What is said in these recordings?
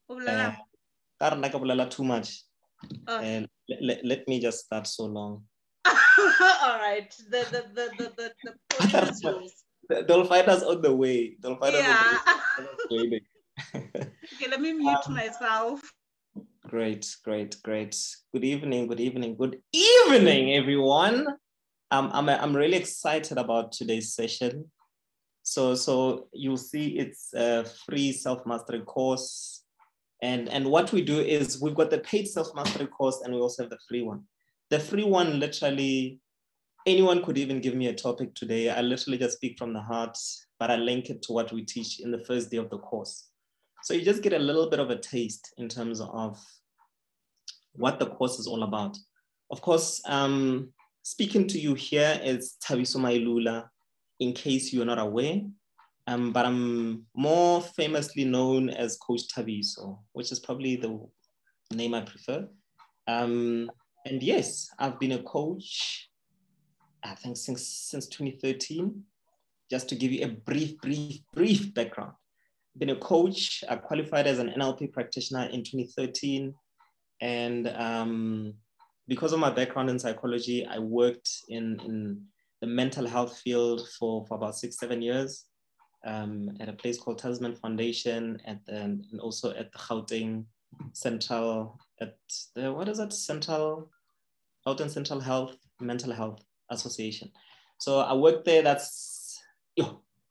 Too much. Let me just start so long. All right. The podium is yours. They'll find us on the way. They'll find us on the way. Okay, let me mute myself. Great. Good evening, everyone. I'm really excited about today's session. So you'll see it's a free self-mastery course. And what we do is we've got the paid self-mastery course and we also have the free one. The free one, literally, anyone could even give me a topic today. I literally just speak from the heart, but I link it to what we teach in the first day of the course. So you just get a little bit of a taste in terms of what the course is all about. Of course, speaking to you here is Thabiso Mailula, in case you're not aware. But I'm more famously known as Coach Thabiso, which is probably the name I prefer. And yes, I've been a coach, I think since 2013. Just to give you a brief background. Been a coach, I qualified as an NLP practitioner in 2013. And because of my background in psychology, I worked in the mental health field for about 6-7 years. At a place called Tasman Foundation and also at the Gauteng Central, Gauteng Central Health, Mental Health Association. So I worked there, that's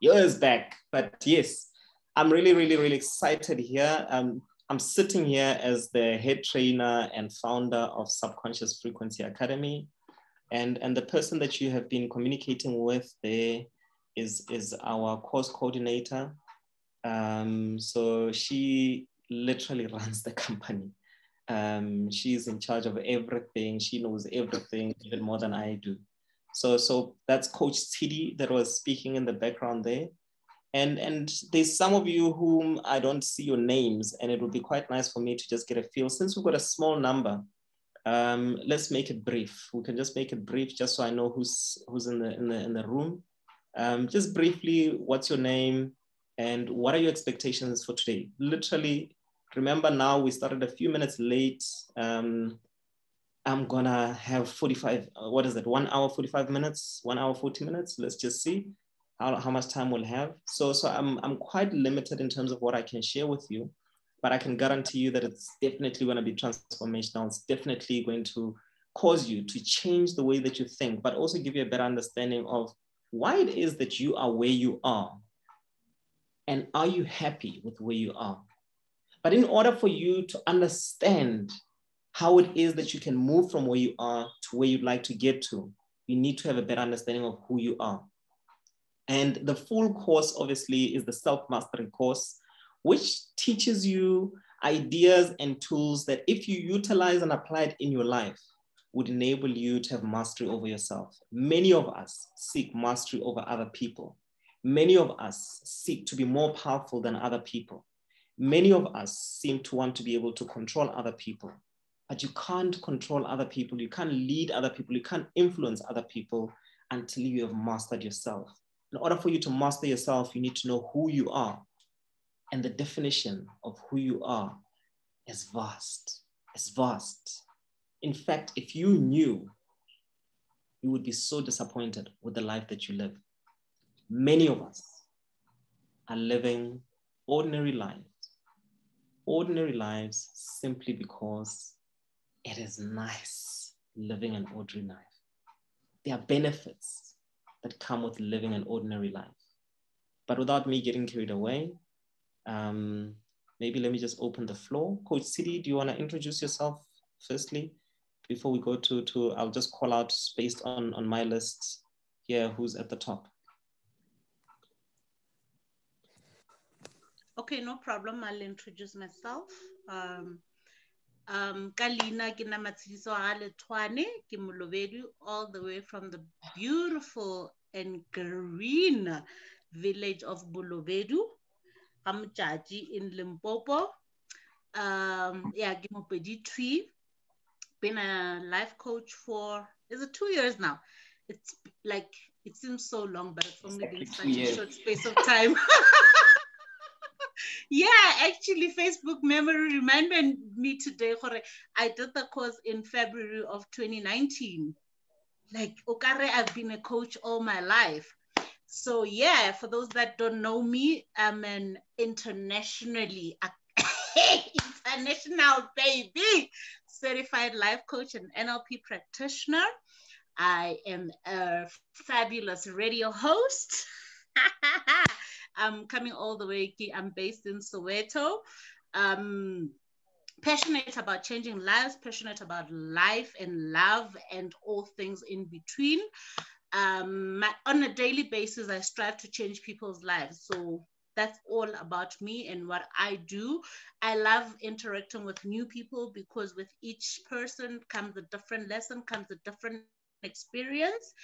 years back, but yes, I'm really excited here. I'm sitting here as the head trainer and founder of Subconscious Frequency Academy. And the person that you have been communicating with there is our course coordinator. So she literally runs the company. She's in charge of everything. She knows everything, even more than I do. So that's Coach Tidi that was speaking in the background there. And there's some of you whom I don't see your names, and it would be quite nice for me to just get a feel. Since we've got a small number, let's make it brief. We can just make it brief, just so I know who's in the room. Just briefly, what's your name and what are your expectations for today? Literally, remember now we started a few minutes late. I'm gonna have 1 hour, 45 minutes, 1 hour, 40 minutes. Let's just see how much time we'll have. So I'm quite limited in terms of what I can share with you, but I can guarantee you that it's definitely gonna be transformational. It's definitely going to cause you to change the way that you think, but also give you a better understanding of why it is that you are where you are, and are you happy with where you are? But in order for you to understand how it is that you can move from where you are to where you'd like to get to, you need to have a better understanding of who you are. And the full course, obviously, is the self-mastery course, which teaches you ideas and tools that if you utilize and apply it in your life, would enable you to have mastery over yourself. Many of us seek mastery over other people. Many of us seek to be more powerful than other people. Many of us seem to want to be able to control other people, but you can't control other people. You can't lead other people. You can't influence other people until you have mastered yourself. In order for you to master yourself, you need to know who you are. And the definition of who you are is vast. It's vast. In fact, if you knew, you would be so disappointed with the life that you live. Many of us are living ordinary lives simply because it is nice living an ordinary life. There are benefits that come with living an ordinary life. But without me getting carried away, maybe let me just open the floor. Coach City, do you want to introduce yourself firstly? Before we go to I'll just call out based on my list here who's at the top. Okay, no problem. I'll introduce myself. Kalina ke na Matshidiso a Letshwane ke Molobedu, all the way from the beautiful and green village of Bolobedu. I'm Jaji in Limpopo. Yeah, ke Mopedi Tree. Been a life coach for, is it 2 years now? It's like, it seems so long, but it's only been such a short space of time. Yeah, actually, Facebook memory reminded me today. I did the course in February of 2019. Like, okare, I've been a coach all my life. So yeah, for those that don't know me, I'm an international baby certified life coach and NLP practitioner. I am a fabulous radio host. I'm coming all the way. I'm based in Soweto. Um, Passionate about changing lives, passionate about life and love and all things in between. On a daily basis, I strive to change people's lives. So that's all about me and what I do. I love interacting with new people because with each person comes a different lesson, comes a different experience.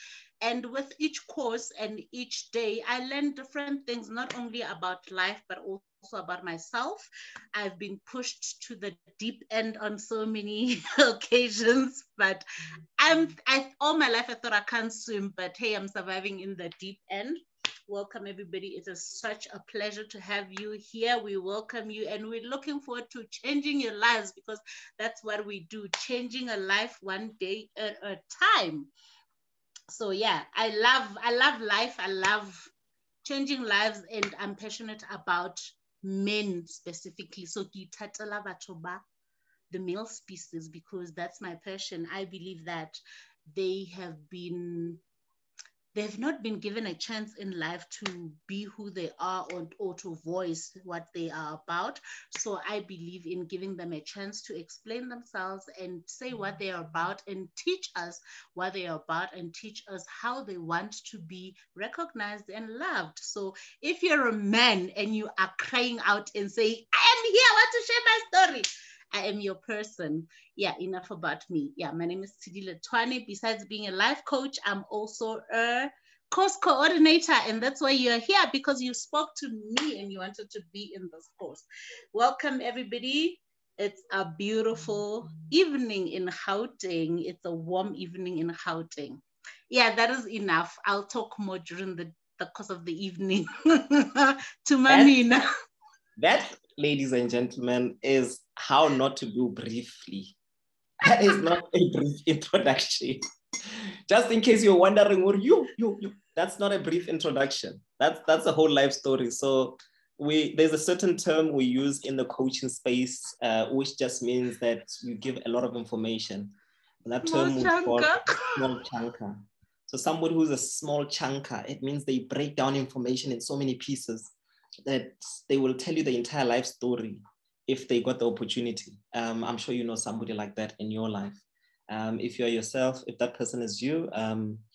And with each course and each day, I learn different things, not only about life, but also about myself. I've been pushed to the deep end on so many occasions, but all my life I thought I can't swim, but hey, I'm surviving in the deep end. Welcome everybody. It is such a pleasure to have you here. We welcome you and we're looking forward to changing your lives because that's what we do, changing a life one day at a time. So yeah, I love life. I love changing lives and I'm passionate about men specifically. So the male species because that's my passion. I believe that they have been they've not been given a chance in life to be who they are or to voice what they are about. So I believe in giving them a chance to explain themselves and say what they are about and teach us what they are about and teach us how they want to be recognized and loved. So if you're a man and you are crying out and saying, I am here, I want to share my story, I am your person. Yeah, enough about me. Yeah, my name is Tidile Twane. Besides being a life coach, I'm also a course coordinator, and that's why you're here because you spoke to me and you wanted to be in this course. Welcome, everybody. It's a beautiful evening in Gauteng. It's a warm evening in Gauteng. Yeah, that is enough. I'll talk more during the course of the evening. To Mamina. That, ladies and gentlemen, is how not to do briefly. That is not a brief introduction. Just in case you're wondering, well, that's not a brief introduction. That's a whole life story. So there's a certain term we use in the coaching space, which just means that you give a lot of information. And that term we call small chunker. So somebody who's a small chunker, it means they break down information in so many pieces that they will tell you the entire life story if they got the opportunity. I'm sure you know somebody like that in your life. If you're yourself, if that person is you,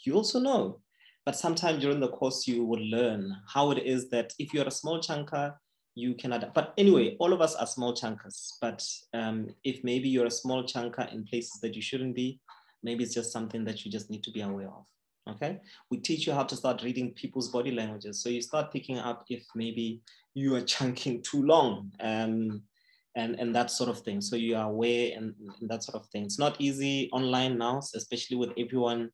you also know. But sometime during the course, you will learn how it is that if you're a small chunker, you can adapt. But anyway, all of us are small chunkers. But if maybe you're a small chunker in places that you shouldn't be, maybe it's just something that you just need to be aware of. Okay, we teach you how to start reading people's body languages. So you start picking up if maybe you are chunking too long and that sort of thing. So you are aware and that sort of thing. It's not easy online now, especially with everyone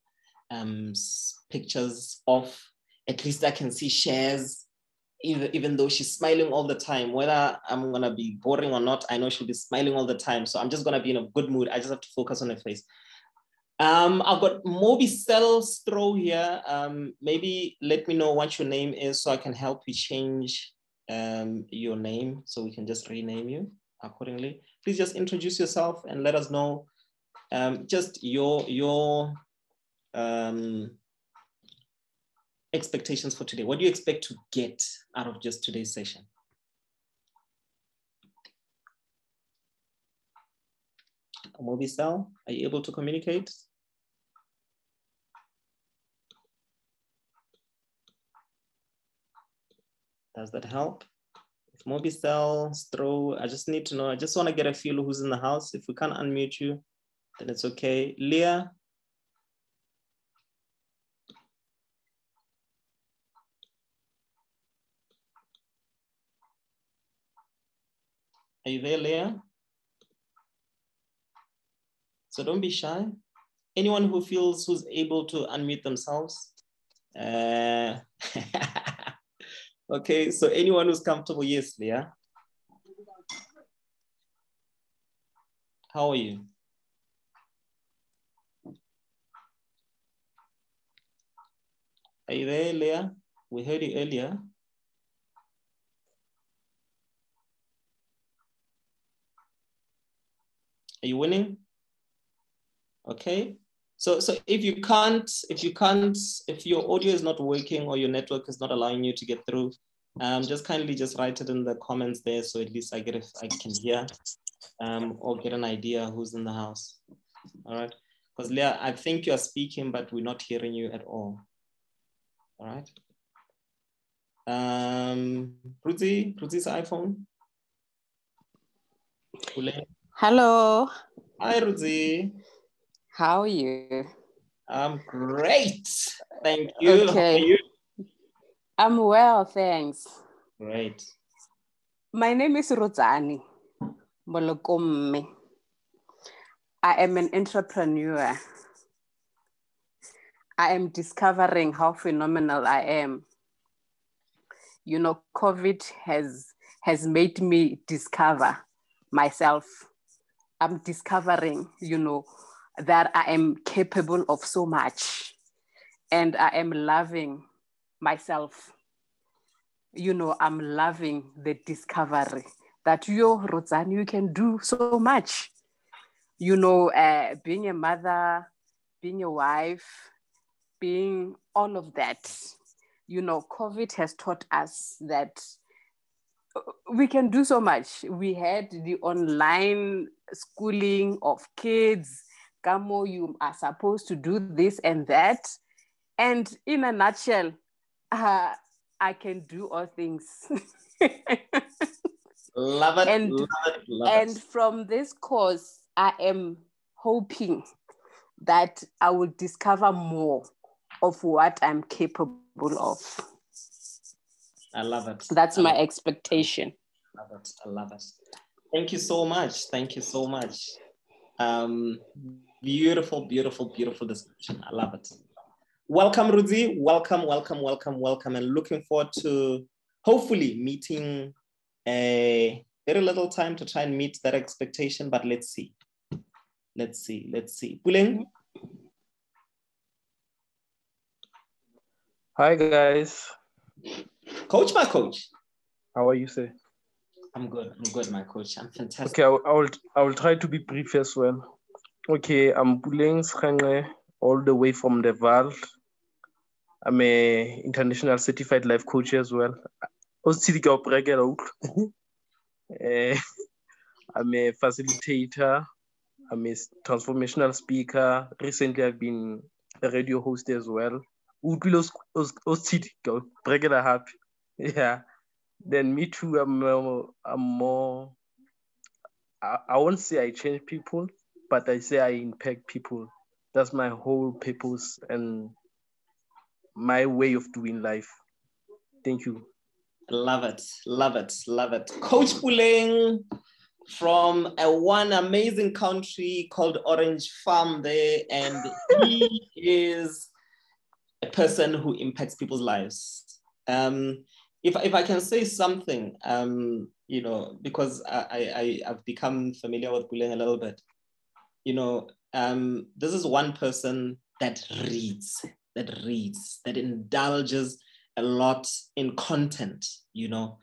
pictures off. At least I can see shares, even though she's smiling all the time. Whether I'm gonna be boring or not, I know she'll be smiling all the time. So I'm just gonna be in a good mood. I just have to focus on her face. I've got Mobicel Stro here. Maybe let me know what your name is so I can help you change your name so we can just rename you accordingly. Please just introduce yourself and let us know just your expectations for today. What do you expect to get out of just today's session? Mobicel, are you able to communicate? Does that help? If Mobicel, Stro, I just need to know. I just want to get a feel who's in the house. If we can't unmute you, then it's okay. Leah? Are you there, Leah? So don't be shy. Anyone who feels who's able to unmute themselves. Okay, so anyone who's comfortable, yes, Leah. How are you? Are you there, Leah? We heard you earlier. Are you winning? Okay. So if your audio is not working or your network is not allowing you to get through, just kindly just write it in the comments there, so at least I can hear, or get an idea who's in the house. All right. Because Leah, I think you're speaking, but we're not hearing you at all. All right. Ruzi's iPhone. Hello. Hi, Ruzi. How are you? I'm great. Thank you. Okay. How are you? I'm well, thanks. Great. My name is Rozani Molokomme. I am an entrepreneur. I am discovering how phenomenal I am. You know, COVID has made me discover myself. I'm discovering, you know, that I am capable of so much, and I am loving myself. You know, I'm loving the discovery that Rozani, you can do so much. You know, being a mother, being a wife, being all of that. You know, COVID has taught us that we can do so much. We had the online schooling of kids. Kamo, you are supposed to do this and that. And in a nutshell, I can do all things. Love it, and, love it, love and it. from this course, I am hoping that I will discover more of what I'm capable of. I love it. That's my expectation. I love it. I love it. Thank you so much. Thank you so much. Beautiful, beautiful, beautiful description. I love it. Welcome, Ruzi. Welcome, welcome, welcome, welcome. And looking forward to hopefully meeting a very little time to try and meet that expectation, but let's see. Let's see, let's see. Puleng? Hi, guys. Coach, my coach. How are you, sir? I'm good, my coach. I'm fantastic. Okay, I will try to be brief as well. Okay, I'm Puleng Srenge, all the way from the Val. I'm a international certified life coach as well. I'm a facilitator. I'm a transformational speaker. Recently, I've been a radio host as well. Yeah. Then me too, I'm more, I won't say I change people, but I say I impact people. That's my whole purpose and my way of doing life. Thank you. Love it, love it, love it. Coach Puleng from one amazing country called Orange Farm there, and he is a person who impacts people's lives. If I can say something, you know, because I've become familiar with Puleng a little bit, you know, this is one person that reads, that indulges a lot in content, you know.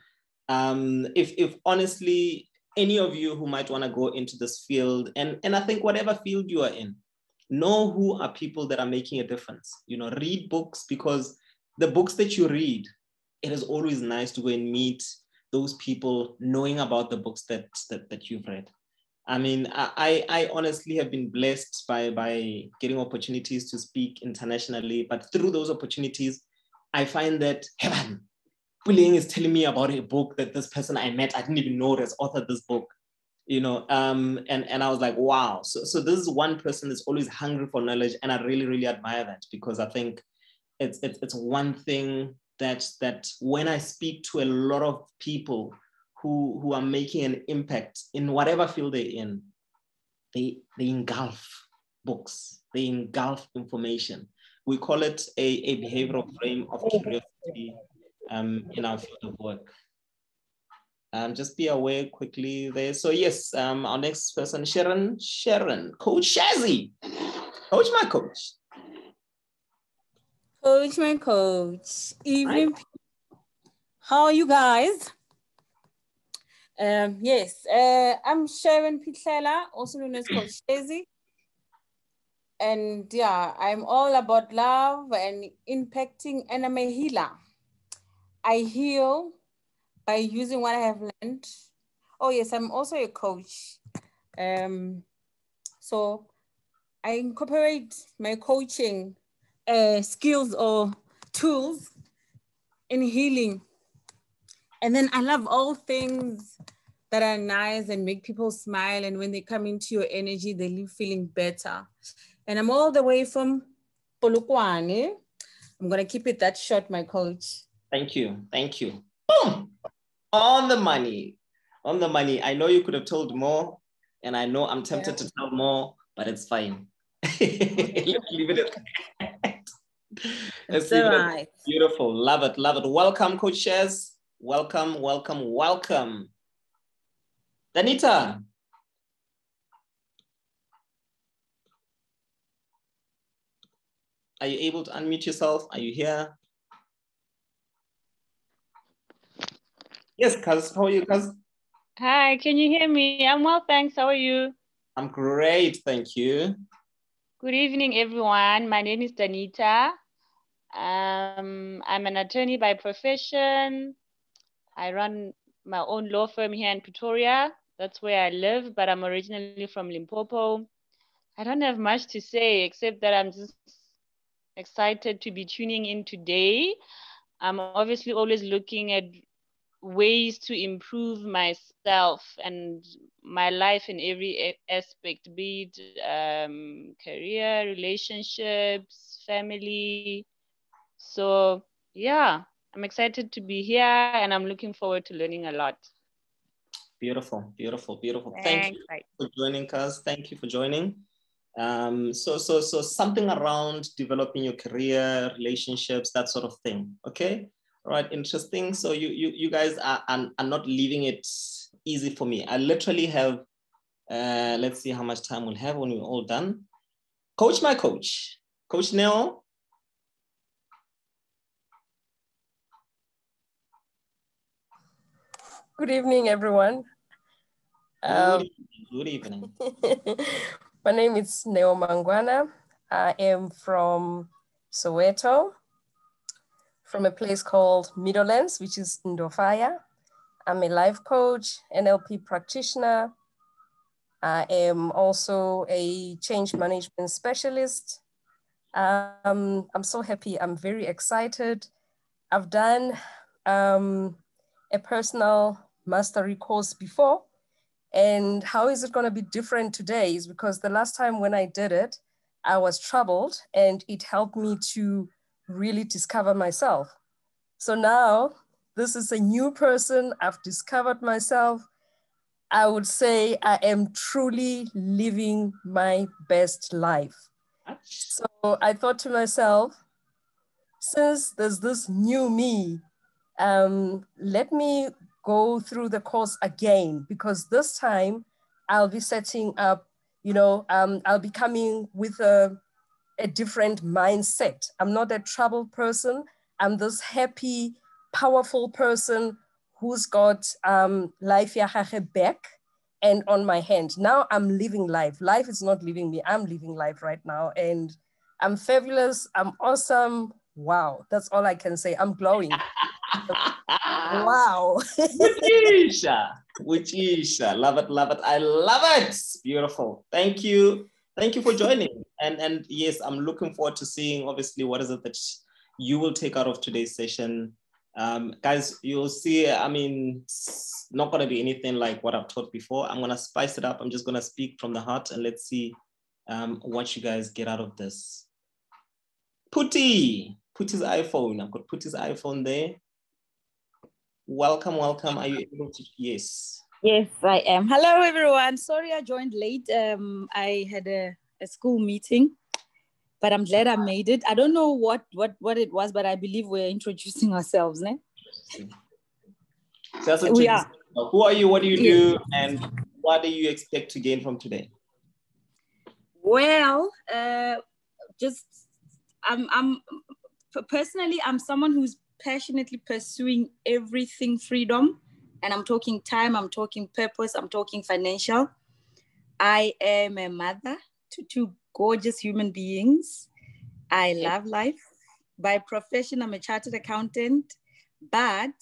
If honestly, any of you who might want to go into this field, and I think whatever field you are in, know who are people that are making a difference. You know, read books, because the books that you read, it is always nice to go and meet those people knowing about the books that you've read. I mean, I honestly have been blessed by getting opportunities to speak internationally, but through those opportunities, I find that, heaven, Puleng is telling me about a book that this person I met, I didn't even know has authored this book, you know, and I was like, wow. So this is one person that's always hungry for knowledge, and I really, really admire that, because I think it's one thing that when I speak to a lot of people who are making an impact in whatever field they're in, they engulf books, they engulf information. We call it a behavioral frame of curiosity in our field of work. Just be aware quickly there. So yes, our next person, Sharon, Coach Shazzy. Coach, my coach. Coach, my coach. Evening. How are you guys? Yes, I'm Sharon Pitlela, also known as Coach Shazzy. And yeah, I'm all about love and impacting, and I'm a healer. I heal by using what I have learned. Oh yes, I'm also a coach. So I incorporate my coaching skills or tools in healing. And then I love all things that are nice and make people smile. And when they come into your energy, they leave feeling better. And I'm all the way from Polokwane. I'm going to keep it that short, my coach. Thank you. Thank you. Boom! On the money. On the money. I know you could have told more, and I know I'm tempted to tell more, but it's fine. Let's leave it at that. Let's leave it at that. Beautiful. Love it. Love it. Welcome, Coach Shaz. Welcome, welcome, welcome. Danita. Are you able to unmute yourself? Are you here? Yes, Kaz. How are you, Kaz? Hi, can you hear me? I'm well, thanks. How are you? I'm great, thank you. Good evening, everyone. My name is Danita. I'm an attorney by profession. I run my own law firm here in Pretoria. That's where I live, but I'm originally from Limpopo. I don't have much to say except that I'm just excited to be tuning in today. I'm obviously always looking at ways to improve myself and my life in every aspect, be it career, relationships, family. So yeah, I'm excited to be here and I'm looking forward to learning a lot. Beautiful, beautiful, beautiful. Thanks. Thank you for joining, Kaz. Thank you for joining. So something around developing your career, relationships, that sort of thing. Okay. All right. Interesting. So you guys are not leaving it easy for me. I literally have, let's see how much time we'll have when we're all done. Coach, my coach, Coach Neo. Good evening, everyone. Good evening. My name is Neo Mangwana. I am from Soweto, from a place called Meadowlands, which is Ndofaya. I'm a life coach, NLP practitioner. I am also a change management specialist. I'm so happy. I'm very excited. I've done a personal mastery course before. And how is it going to be different today is because the last time when I did it, I was troubled and it helped me to really discover myself. So now this is a new person. I've discovered myself. I would say I am truly living my best life. So I thought to myself, since there's this new me, let me go through the course again, because this time I'll be setting up, I'll be coming with a different mindset. I'm not a troubled person. I'm this happy, powerful person who's got life back and on my hand. Now I'm living life. Life is not living me. I'm living life right now. And I'm fabulous. I'm awesome. Wow. That's all I can say. I'm glowing. Wow. Wichisha. Love it, love it. I love it. Beautiful. Thank you. Thank you for joining. And yes, I'm looking forward to seeing, obviously, what is it that you will take out of today's session. Guys, you'll see, I mean, it's not going to be anything like what I've taught before. I'm going to spice it up. I'm just going to speak from the heart and let's see what you guys get out of this. Putty's iPhone. I've got Putty's iPhone there. Welcome, welcome. Are you able to? Yes. Yes, I am. Hello, everyone. Sorry I joined late. I had a school meeting, but I'm glad I made it. I don't know what it was, but I believe we're introducing ourselves, ne? Just We are. So who are you? What do you Yes. do? And what do you expect to gain from today? Well, personally, I'm someone who's passionately pursuing everything freedom. And I'm talking time, I'm talking purpose, I'm talking financial. I am a mother to two gorgeous human beings. I love life. By profession, I'm a chartered accountant, but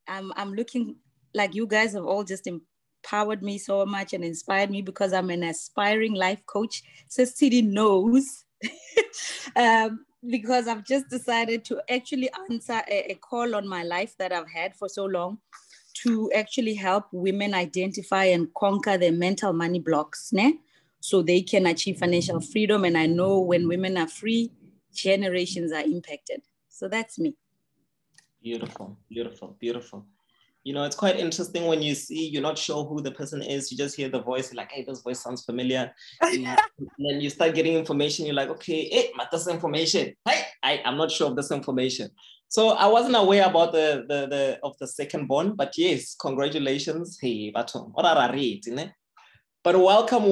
I'm looking, like you guys have all just empowered me so much and inspired me, because I'm an aspiring life coach. Cecily knows. Because I've just decided to actually answer a call on my life that I've had for so long, to actually help women identify and conquer their mental money blocks, so they can achieve financial freedom. And I know when women are free, generations are impacted. So that's me. Beautiful, beautiful, beautiful. You know, it's quite interesting when you see, you're not sure who the person is, you just hear the voice, like, hey, this voice sounds familiar. And then you start getting information, you're like, okay, hey, this information, hey, I'm not sure of this information. So I wasn't aware about the second born, but yes, congratulations. Hey, but what are I read, But welcome,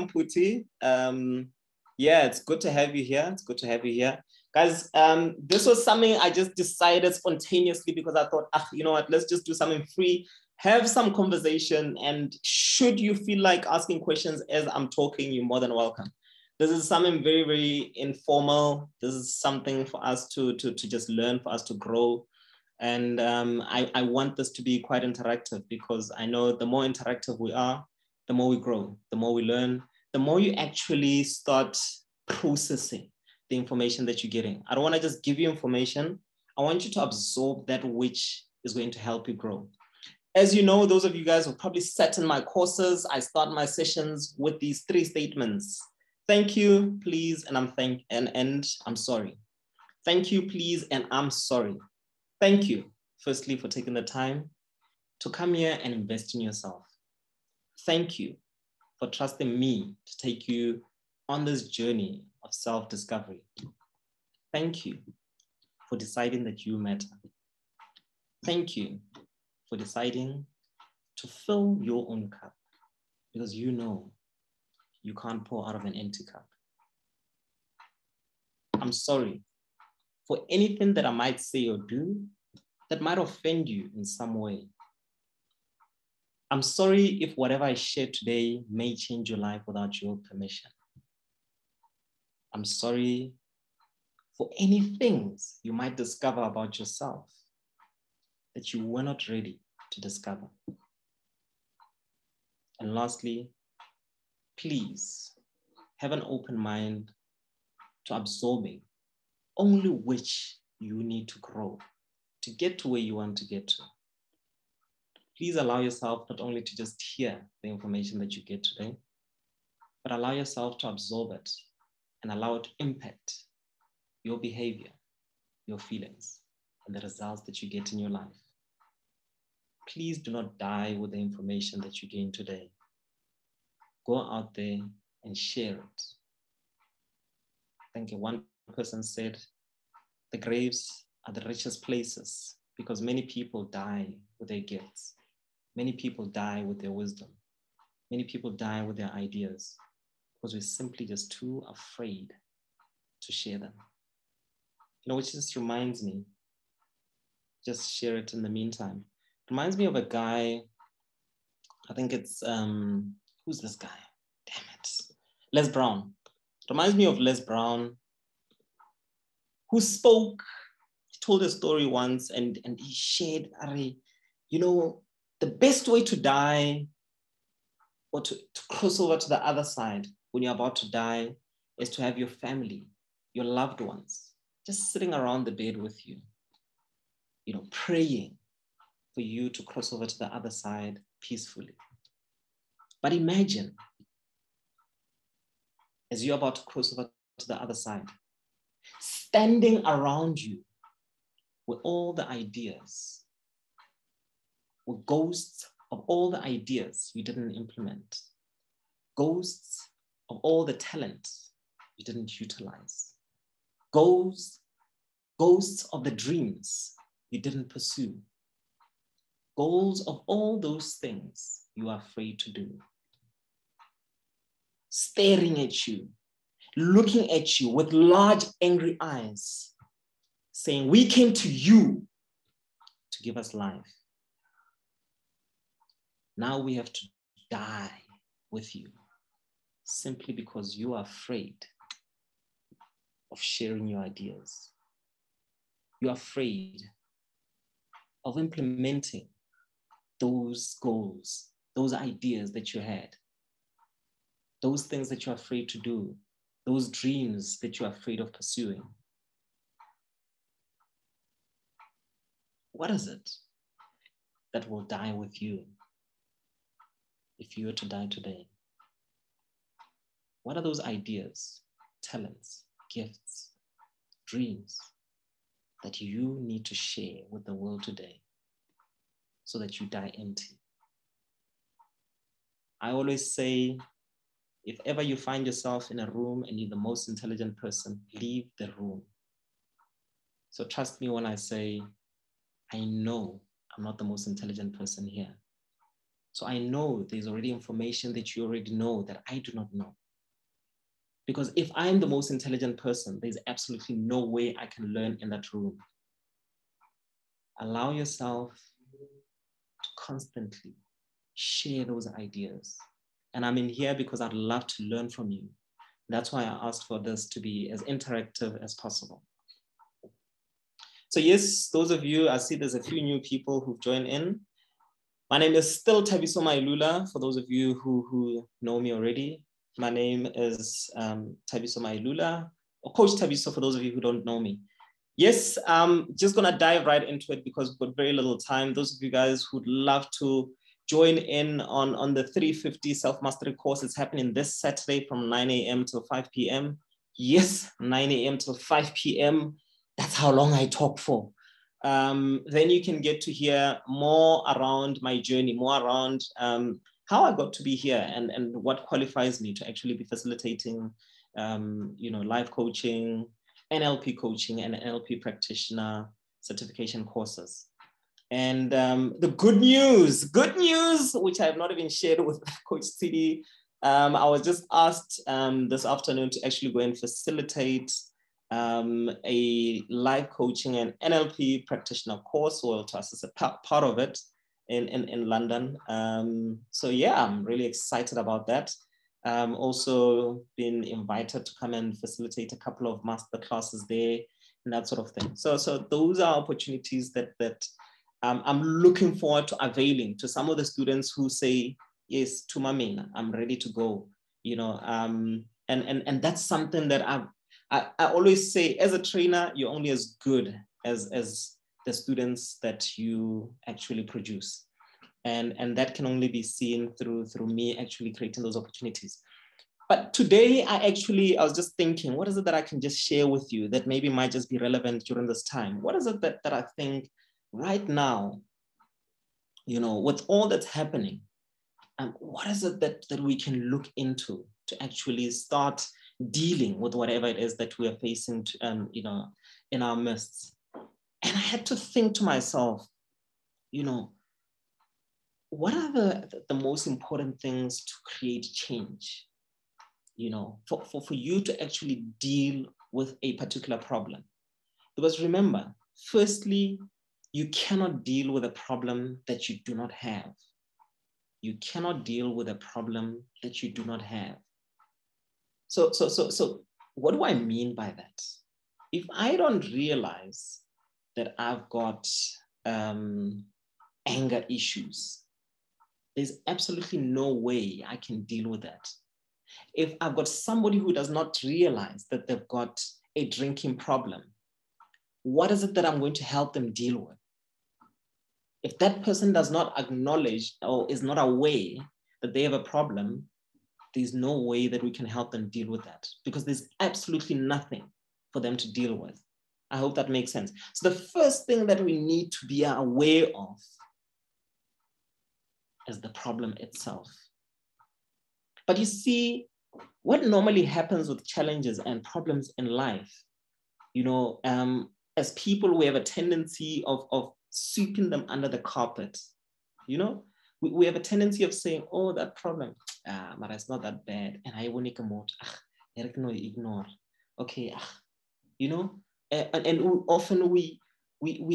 Puti. Yeah, it's good to have you here. It's good to have you here. Guys, this was something I just decided spontaneously, because I thought, you know what, let's just do something free, have some conversation. And should you feel like asking questions as I'm talking, you're more than welcome. This is something very, very informal. This is something for us to just learn, for us to grow. And I want this to be quite interactive, because I know the more interactive we are, the more we grow, the more we learn, the more you actually start processing the information that you're getting. I don't want to just give you information. I want you to absorb that which is going to help you grow. As you know, those of you guys who probably sat in my courses, I start my sessions with these 3 statements. Thank you, please, and I'm sorry. Thank you, please, and I'm sorry. Thank you, firstly, for taking the time to come here and invest in yourself. Thank you for trusting me to take you on this journey of self-discovery. Thank you for deciding that you matter. Thank you for deciding to fill your own cup, because you know you can't pour out of an empty cup. I'm sorry for anything that I might say or do that might offend you in some way. I'm sorry if whatever I share today may change your life without your permission. I'm sorry for any things you might discover about yourself that you were not ready to discover. And lastly, please have an open mind to absorbing only which you need to grow to get to where you want to get to. Please allow yourself not only to just hear the information that you get today, but allow yourself to absorb it and allow it to impact your behavior, your feelings, and the results that you get in your life. Please do not die with the information that you gain today. Go out there and share it. I think one person said, the graves are the richest places because many people die with their gifts. Many people die with their wisdom. Many people die with their ideas because we're simply just too afraid to share them. You know, which just reminds me, just share it in the meantime. It reminds me of a guy, I think it's, who's this guy? Damn it. Les Brown. It reminds me of Les Brown, who spoke, he told a story once and he shared, you know, the best way to die or to cross over to the other side when you're about to die is to have your family, your loved ones, just sitting around the bed with you, you know, praying for you to cross over to the other side peacefully. But imagine, as you're about to cross over to the other side, standing around you with all the ideas, with ghosts of all the ideas you didn't implement, ghosts of all the talent you didn't utilize, ghosts of the dreams you didn't pursue, goals of all those things you are afraid to do. Staring at you, looking at you with large angry eyes, saying, we came to you to give us life. Now we have to die with you simply because you are afraid of sharing your ideas. You're afraid of implementing those goals, those ideas that you had, those things that you're afraid to do, those dreams that you're afraid of pursuing. What is it that will die with you if you were to die today? What are those ideas, talents, gifts, dreams that you need to share with the world today so that you die empty? I always say, if ever you find yourself in a room and you're the most intelligent person, leave the room. So trust me when I say, I know I'm not the most intelligent person here. So I know there's already information that you already know that I do not know. Because if I'm the most intelligent person, there's absolutely no way I can learn in that room. Allow yourself to constantly share those ideas. And I'm in here because I'd love to learn from you. That's why I asked for this to be as interactive as possible. So yes, those of you, I see there's a few new people who've joined in. My name is still Thabiso Mailula, for those of you who know me already. My name is Thabiso Mailula, or Coach Thabiso for those of you who don't know me. Yes, just gonna dive right into it because we've got very little time. Those of you guys who'd love to join in on the 350 self-mastery course, it's happening this Saturday from 9 a.m. till 5 p.m. Yes, 9 a.m. till 5 p.m. That's how long I talk for. Then you can get to hear more around my journey, more around how I got to be here and what qualifies me to actually be facilitating, life coaching, NLP coaching, and NLP practitioner certification courses. And the good news, which I have not even shared with Coach Tidi, I was just asked this afternoon to actually go and facilitate a life coaching and NLP practitioner course, or to assist a part of it in London. So yeah, I'm really excited about that. Also been invited to come and facilitate a couple of master classes there and that sort of thing. So those are opportunities that I'm looking forward to availing to some of the students who say, yes, to Mamina, I'm ready to go, and that's something that I always say, as a trainer, you're only as good as the students that you actually produce. And that can only be seen through me actually creating those opportunities. But today, I was just thinking, what is it that I can just share with you that maybe might just be relevant during this time? What is it that I think right now, with all that's happening, what is it that we can look into to actually start dealing with whatever it is that we are facing, in our midst? And I had to think to myself, what are the most important things to create change? For you to actually deal with a particular problem. Because remember, firstly, you cannot deal with a problem that you do not have. You cannot deal with a problem that you do not have. So what do I mean by that? If I don't realize that I've got anger issues, there's absolutely no way I can deal with that. If I've got somebody who does not realize that they've got a drinking problem, what is it that I'm going to help them deal with? If that person does not acknowledge or is not aware that they have a problem, there's no way that we can help them deal with that, because there's absolutely nothing for them to deal with. I hope that makes sense. So the first thing that we need to be aware of is the problem itself. But you see, what normally happens with challenges and problems in life, as people, we have a tendency of sweeping them under the carpet, you know, we have a tendency of saying, oh, that problem, but it's not that bad. And I won't ignore. Okay, you know, and often we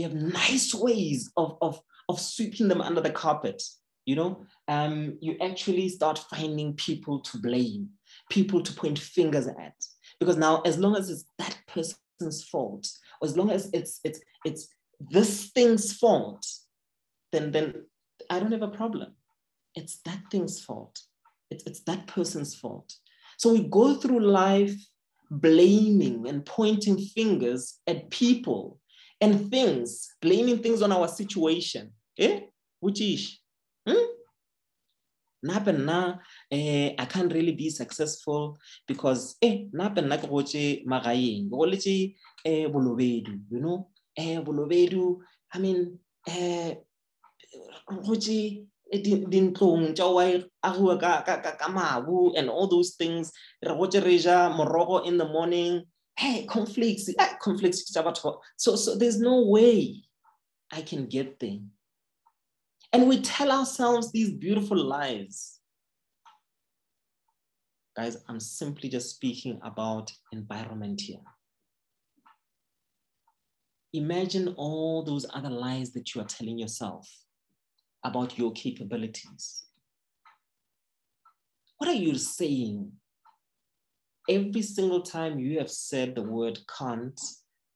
have nice ways of sweeping them under the carpet. You know, you actually start finding people to blame, people to point fingers at, because now, as long as it's that person's fault, or as long as it's this thing's fault, then I don't have a problem. It's that thing's fault. It's that person's fault. So we go through life blaming and pointing fingers at people and things, blaming things on our situation. Which is, I can't really be successful because you know, Bolobedu, I mean, and all those things, morogo in the morning, hey, conflicts. So there's no way I can get there. And we tell ourselves these beautiful lies. Guys, I'm simply just speaking about environment here. Imagine all those other lies that you are telling yourself about your capabilities. What are you saying? Every single time you have said the word can't,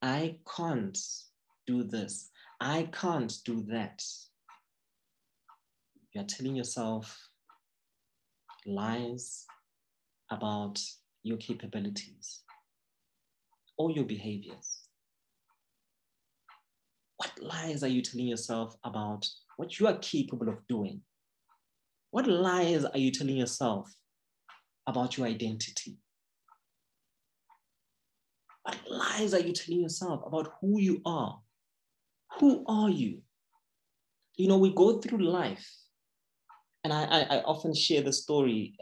I can't do this, I can't do that. You're telling yourself lies about your capabilities or your behaviors. What lies are you telling yourself about what you are capable of doing? What lies are you telling yourself about your identity? What lies are you telling yourself about who you are? Who are you? You know, we go through life, and I often share the story,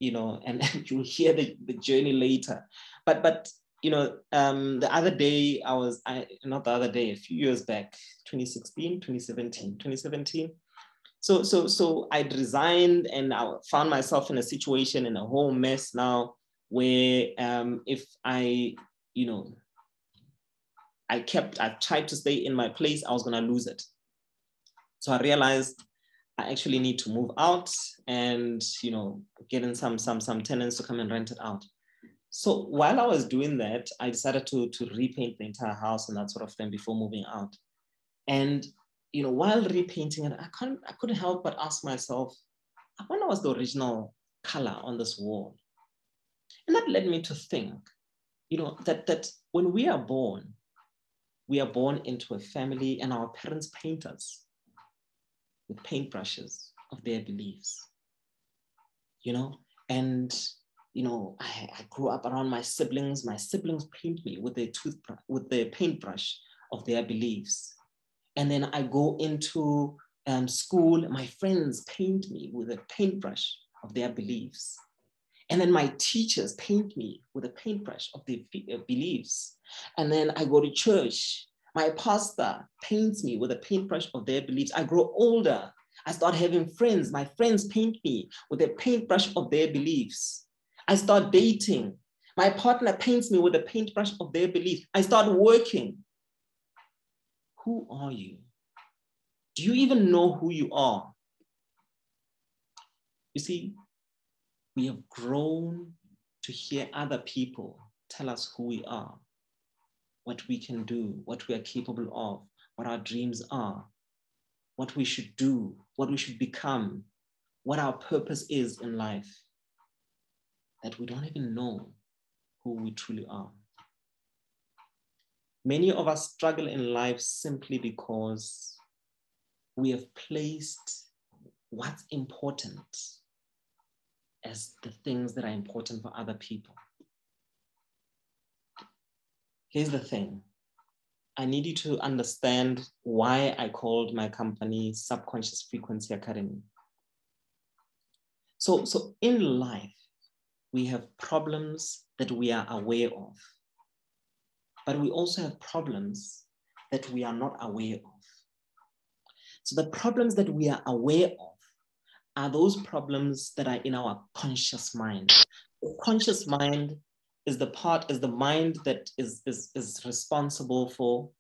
you know, and you'll hear the journey later. But you know, the other day not the other day, a few years back, 2017. So I'd resigned and I found myself in a situation, in a whole mess now, where if I tried to stay in my place, I was gonna lose it. So I realized I actually need to move out and, you know, get in some tenants to come and rent it out. So while I was doing that, I decided to repaint the entire house and that sort of thing before moving out. And, you know, while repainting it, I couldn't help but ask myself, I wonder what's the original color on this wall? And that led me to think, you know, that when we are born into a family and our parents paint us with paintbrushes of their beliefs, you know, and, you know, I grew up around my siblings. My siblings paint me with their paintbrush of their beliefs. And then I go into school, my friends paint me with a paintbrush of their beliefs. And then my teachers paint me with a paintbrush of their beliefs. And then I go to church. My pastor paints me with a paintbrush of their beliefs. I grow older. I start having friends. My friends paint me with a paintbrush of their beliefs. I start dating. My partner paints me with a paintbrush of their beliefs. I start working. Who are you? Do you even know who you are? You see, we have grown to hear other people tell us who we are, what we can do, what we are capable of, what our dreams are, what we should do, what we should become, what our purpose is in life, that we don't even know who we truly are. Many of us struggle in life simply because we have placed what's important as the things that are important for other people. Here's the thing. I need you to understand why I called my company Subconscious Frequency Academy. So in life, we have problems that we are aware of, but we also have problems that we are not aware of. So the problems that we are aware of are those problems that are in our conscious mind. The conscious mind is the mind that is responsible for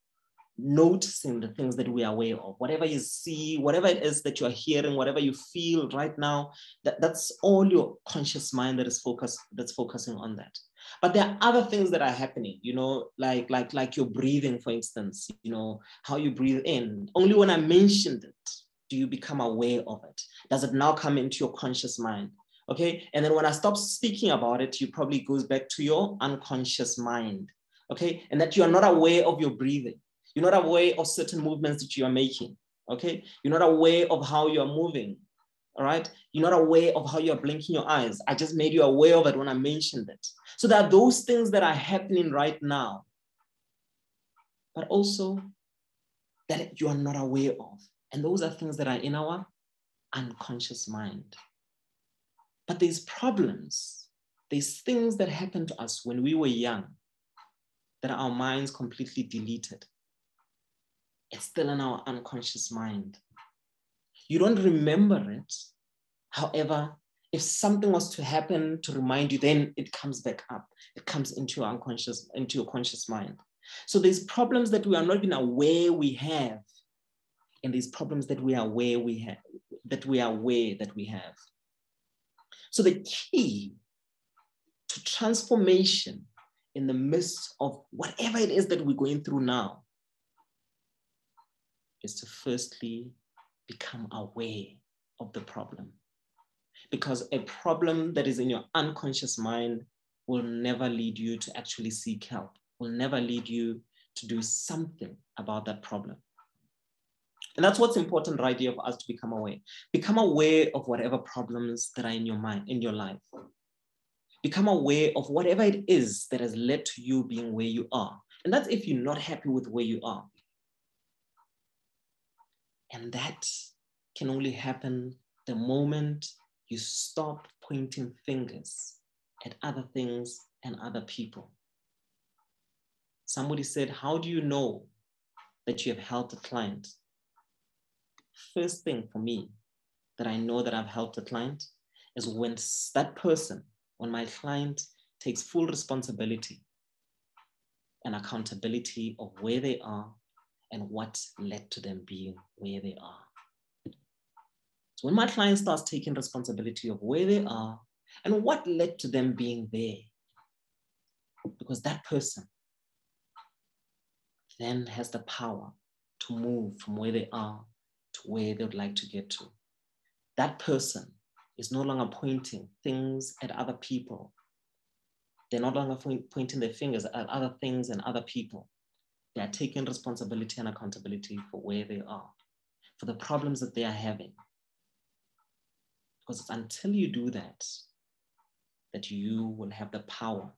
noticing the things that we are aware of. Whatever you see, whatever it is that you are hearing, whatever you feel right now, that's all your conscious mind that's focusing on that. But there are other things that are happening, you know, like your breathing, for instance, you know, how you breathe in. Only when I mentioned it do you become aware of it. Does it now come into your conscious mind? Okay, and then when I stop speaking about it, you probably goes back to your unconscious mind. Okay, and that you are not aware of your breathing. You're not aware of certain movements that you are making. Okay, you're not aware of how you are moving. All right, you're not aware of how you are blinking your eyes. I just made you aware of it when I mentioned it. So there are those things that are happening right now, but also that you are not aware of. And those are things that are in our unconscious mind. But there's problems, there's things that happened to us when we were young that our minds completely deleted. It's still in our unconscious mind. You don't remember it. However, if something was to happen to remind you, then it comes back up. It comes into your unconscious, into your conscious mind. So there's problems that we are not even aware we have, and these problems that we are aware we have, that we are aware that we have. So the key to transformation in the midst of whatever it is that we're going through now is to firstly become aware of the problem. Because a problem that is in your unconscious mind will never lead you to actually seek help, will never lead you to do something about that problem. And that's what's important right here for us to become aware. Become aware of whatever problems that are in your mind, in your life. Become aware of whatever it is that has led to you being where you are. And that's if you're not happy with where you are. And that can only happen the moment you stop pointing fingers at other things and other people. Somebody said, how do you know that you have helped a client? First thing for me that I know that I've helped a client is when that person, when my client takes full responsibility and accountability of where they are and what led to them being where they are. So when my client starts taking responsibility of where they are and what led to them being there, because that person then has the power to move from where they are to where they would like to get to. That person is no longer pointing things at other people. They're no longer pointing their fingers at other things and other people. They are taking responsibility and accountability for where they are, for the problems that they are having. Because it's until you do that, that you will have the power.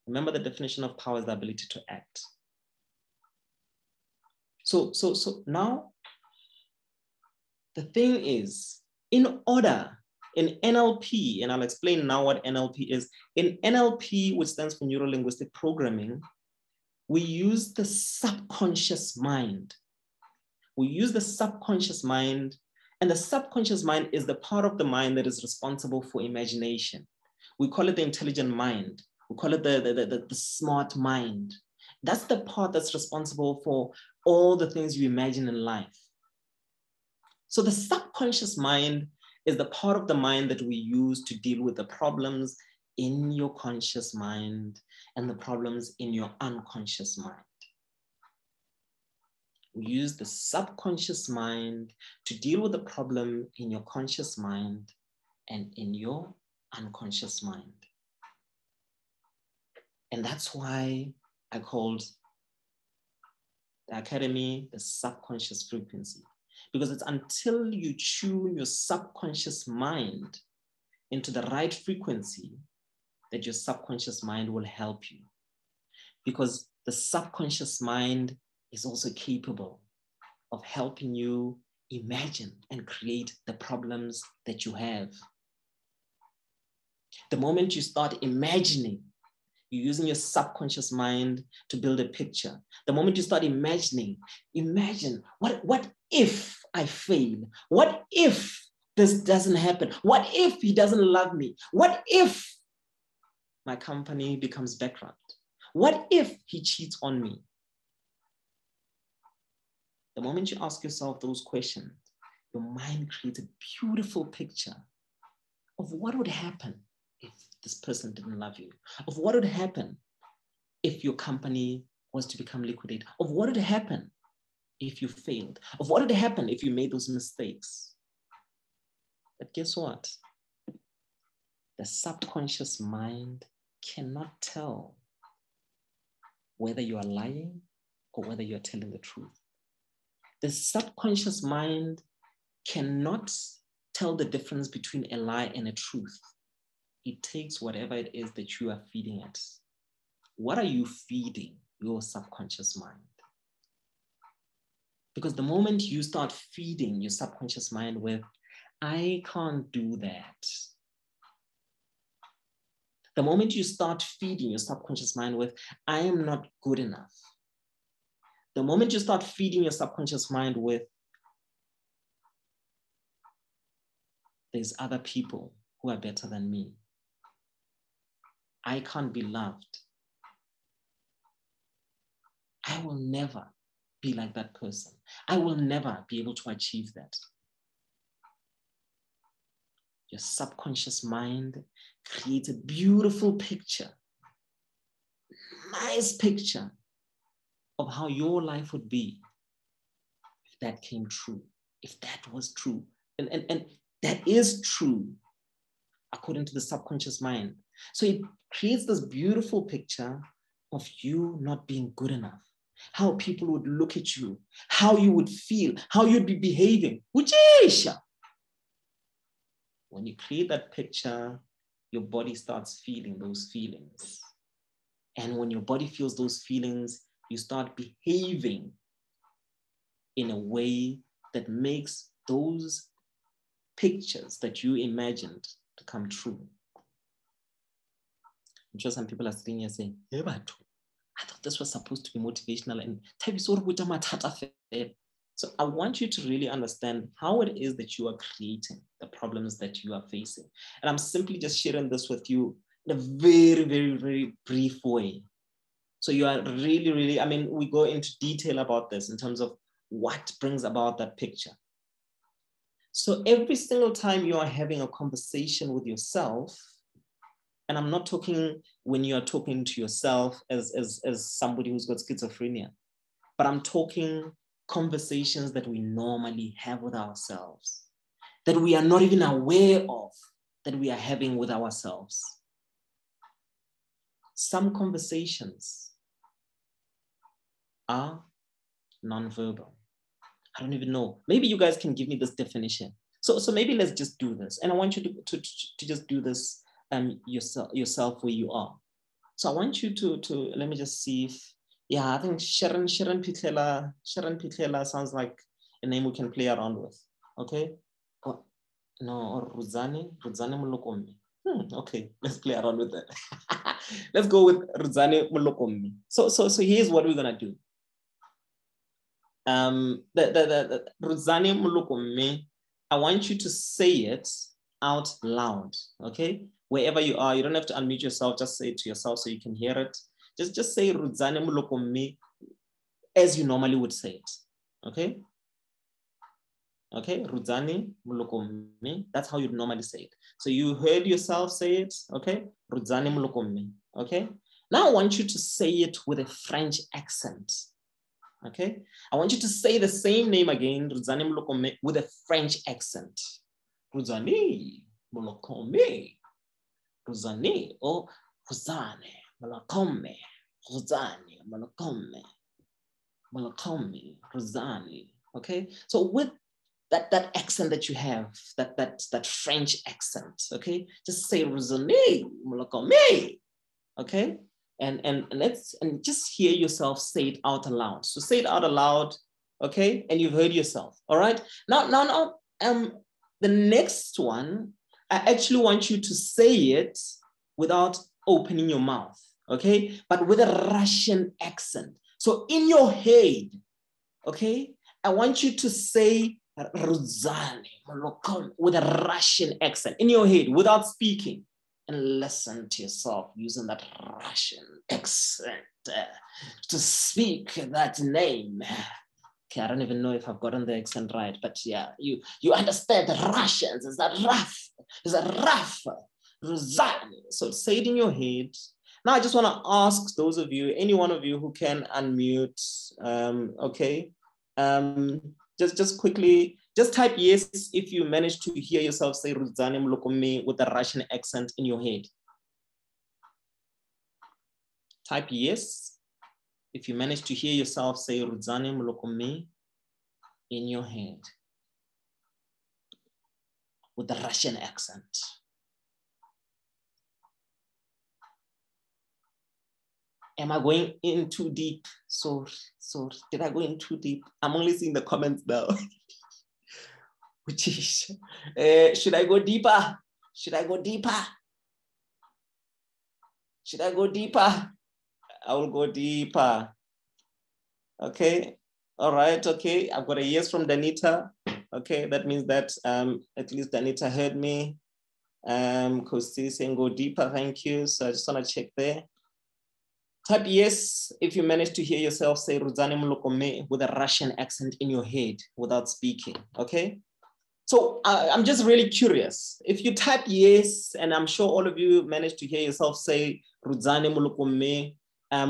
Remember, the definition of power is the ability to act. So now, the thing is, in NLP, and I'll explain now what NLP is. In NLP, which stands for Neuro-Linguistic Programming, we use the subconscious mind. We use the subconscious mind, and the subconscious mind is the part of the mind that is responsible for imagination. We call it the intelligent mind. We call it the smart mind. That's the part that's responsible for all the things you imagine in life. So the subconscious mind is the part of the mind that we use to deal with the problems in your conscious mind and the problems in your unconscious mind. We use the subconscious mind to deal with the problem in your conscious mind and in your unconscious mind. And that's why I called the Academy the subconscious frequency. Because it's until you tune your subconscious mind into the right frequency that your subconscious mind will help you. Because the subconscious mind is also capable of helping you imagine and create the problems that you have. The moment you start imagining, you're using your subconscious mind to build a picture. The moment you start imagining, imagine what if I fail? What if this doesn't happen? What if he doesn't love me? What if my company becomes bankrupt? What if he cheats on me? The moment you ask yourself those questions, your mind creates a beautiful picture of what would happen if this person didn't love you, of what would happen if your company was to become liquidated, of what would happen if you failed, of what would happen if you made those mistakes. But guess what? The subconscious mind cannot tell whether you are lying or whether you are telling the truth. The subconscious mind cannot tell the difference between a lie and a truth. It takes whatever it is that you are feeding it. What are you feeding your subconscious mind? Because the moment you start feeding your subconscious mind with, I can't do that. The moment you start feeding your subconscious mind with, I am not good enough. The moment you start feeding your subconscious mind with, there's other people who are better than me. I can't be loved. I will never be like that person. I will never be able to achieve that. Your subconscious mind creates a beautiful picture, nice picture of how your life would be if that came true, if that was true. And that is true according to the subconscious mind. So it creates this beautiful picture of you not being good enough, how people would look at you, how you would feel, how you'd be behaving. When you create that picture, your body starts feeling those feelings. And when your body feels those feelings, you start behaving in a way that makes those pictures that you imagined to come true. I'm sure some people are sitting here saying, hey, I thought this was supposed to be motivational and so I want you to really understand how it is that you are creating the problems that you are facing. And I'm simply just sharing this with you in a very, very, very brief way. So you are really, really, I mean, we go into detail about this in terms of what brings about that picture. So every single time you are having a conversation with yourself, and I'm not talking when you are talking to yourself as somebody who's got schizophrenia, but I'm talking conversations that we normally have with ourselves, that we are not even aware of, that we are having with ourselves. Some conversations are nonverbal. I don't even know. Maybe you guys can give me this definition. So maybe let's just do this. And I want you to just do this yourself where you are. So I want you to let me just see if, yeah, I think Sharon Pitlela sounds like a name we can play around with. Okay? Oh, no, or Ruzane Molokomi. Okay, let's play around with that. Let's go with Ruzane Molokomi. So here's what we're gonna do. The Ruzane Molokomi, I want you to say it out loud. Okay? Wherever you are, you don't have to unmute yourself, just say it to yourself so you can hear it. Just say Ruzane Molokomi as you normally would say it. Okay? Okay, Ruzane Molokomi. That's how you'd normally say it. So you heard yourself say it, okay? Ruzane Molokomi. Okay? Now I want you to say it with a French accent. Okay? I want you to say the same name again, Ruzane Molokomi, with a French accent. Ruzane Molokomi. Ruzane or Ruzane Molokomi. Ruzane Molokomi. Molokomi. Ruzane. Okay? So with that accent that you have, that French accent, okay? Just say Ruzane Molokomi. Okay? And just hear yourself say it out aloud. So say it out aloud, okay? And you've heard yourself. All right? Now, the next one, I actually want you to say it without opening your mouth, okay? But with a Russian accent. So in your head, okay, I want you to say Ruzane Molokom, with a Russian accent in your head without speaking, and listen to yourself using that Russian accent to speak that name. Okay, I don't even know if I've gotten the accent right, but yeah, you understand the Russians. Is that rough? Is that rough? Ruzane. So say it in your head. Now I just want to ask those of you, any one of you who can unmute, okay, just quickly, just type yes if you manage to hear yourself say Ruzane Mlokome with a Russian accent in your head. Type yes if you manage to hear yourself say Ruzane Mlokome in your head with the Russian accent. Am I going in too deep? So did I go in too deep? I'm only seeing the comments now. Which is, should I go deeper? Should I go deeper? Should I go deeper? I will go deeper. Okay. All right. Okay. I've got a yes from Danita. Okay. That means that at least Danita heard me. Kosti saying go deeper. Thank you. So I just want to check there. Type yes if you manage to hear yourself say Ruzane Mlokome with a Russian accent in your head without speaking, okay? So I'm just really curious. If you type yes, and I'm sure all of you managed to hear yourself say Ruzane Mlokome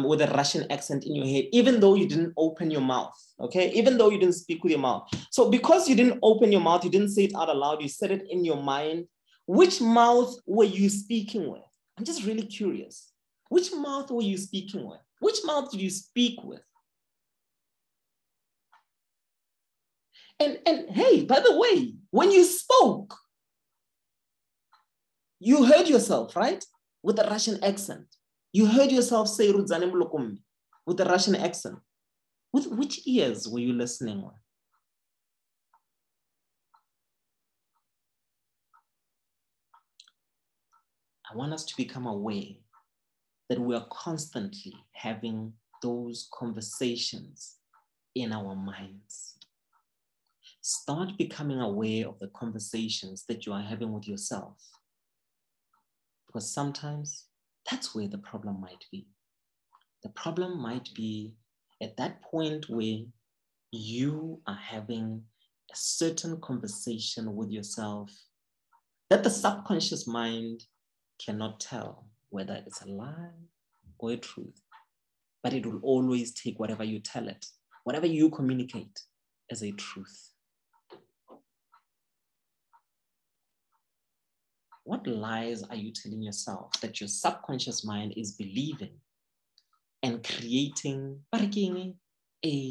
with a Russian accent in your head, even though you didn't open your mouth, okay? Even though you didn't speak with your mouth. So because you didn't open your mouth, you didn't say it out aloud, you said it in your mind, which mouth were you speaking with? I'm just really curious. Which mouth were you speaking with? Which mouth did you speak with? And hey, by the way, when you spoke, you heard yourself, right? With a Russian accent. You heard yourself say Ruzane Mlokome with a Russian accent. With which ears were you listening with? I want us to become aware that we are constantly having those conversations in our minds. Start becoming aware of the conversations that you are having with yourself. Because sometimes that's where the problem might be. The problem might be at that point where you are having a certain conversation with yourself that the subconscious mind cannot tell whether it's a lie or a truth, but it will always take whatever you tell it, whatever you communicate as a truth. What lies are you telling yourself that your subconscious mind is believing and creating a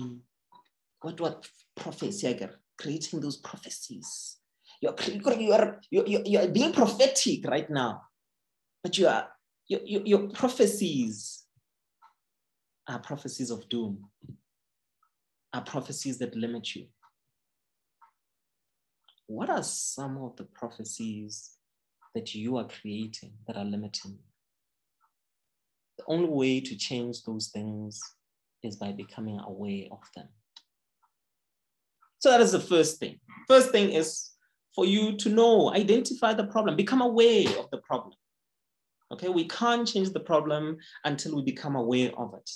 prophecy, creating those prophecies? You're being prophetic right now, but your prophecies are prophecies of doom, are prophecies that limit you. What are some of the prophecies that you are creating that are limiting you? The only way to change those things is by becoming aware of them. So that is the first thing. First thing is for you to know, identify the problem, become aware of the problem. Okay, we can't change the problem until we become aware of it.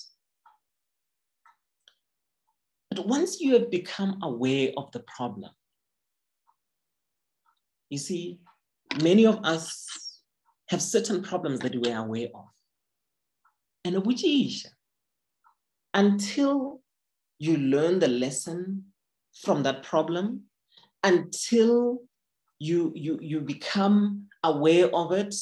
But once you have become aware of the problem, you see, many of us have certain problems that we are aware of. And which is, until you learn the lesson from that problem, until you become aware of it,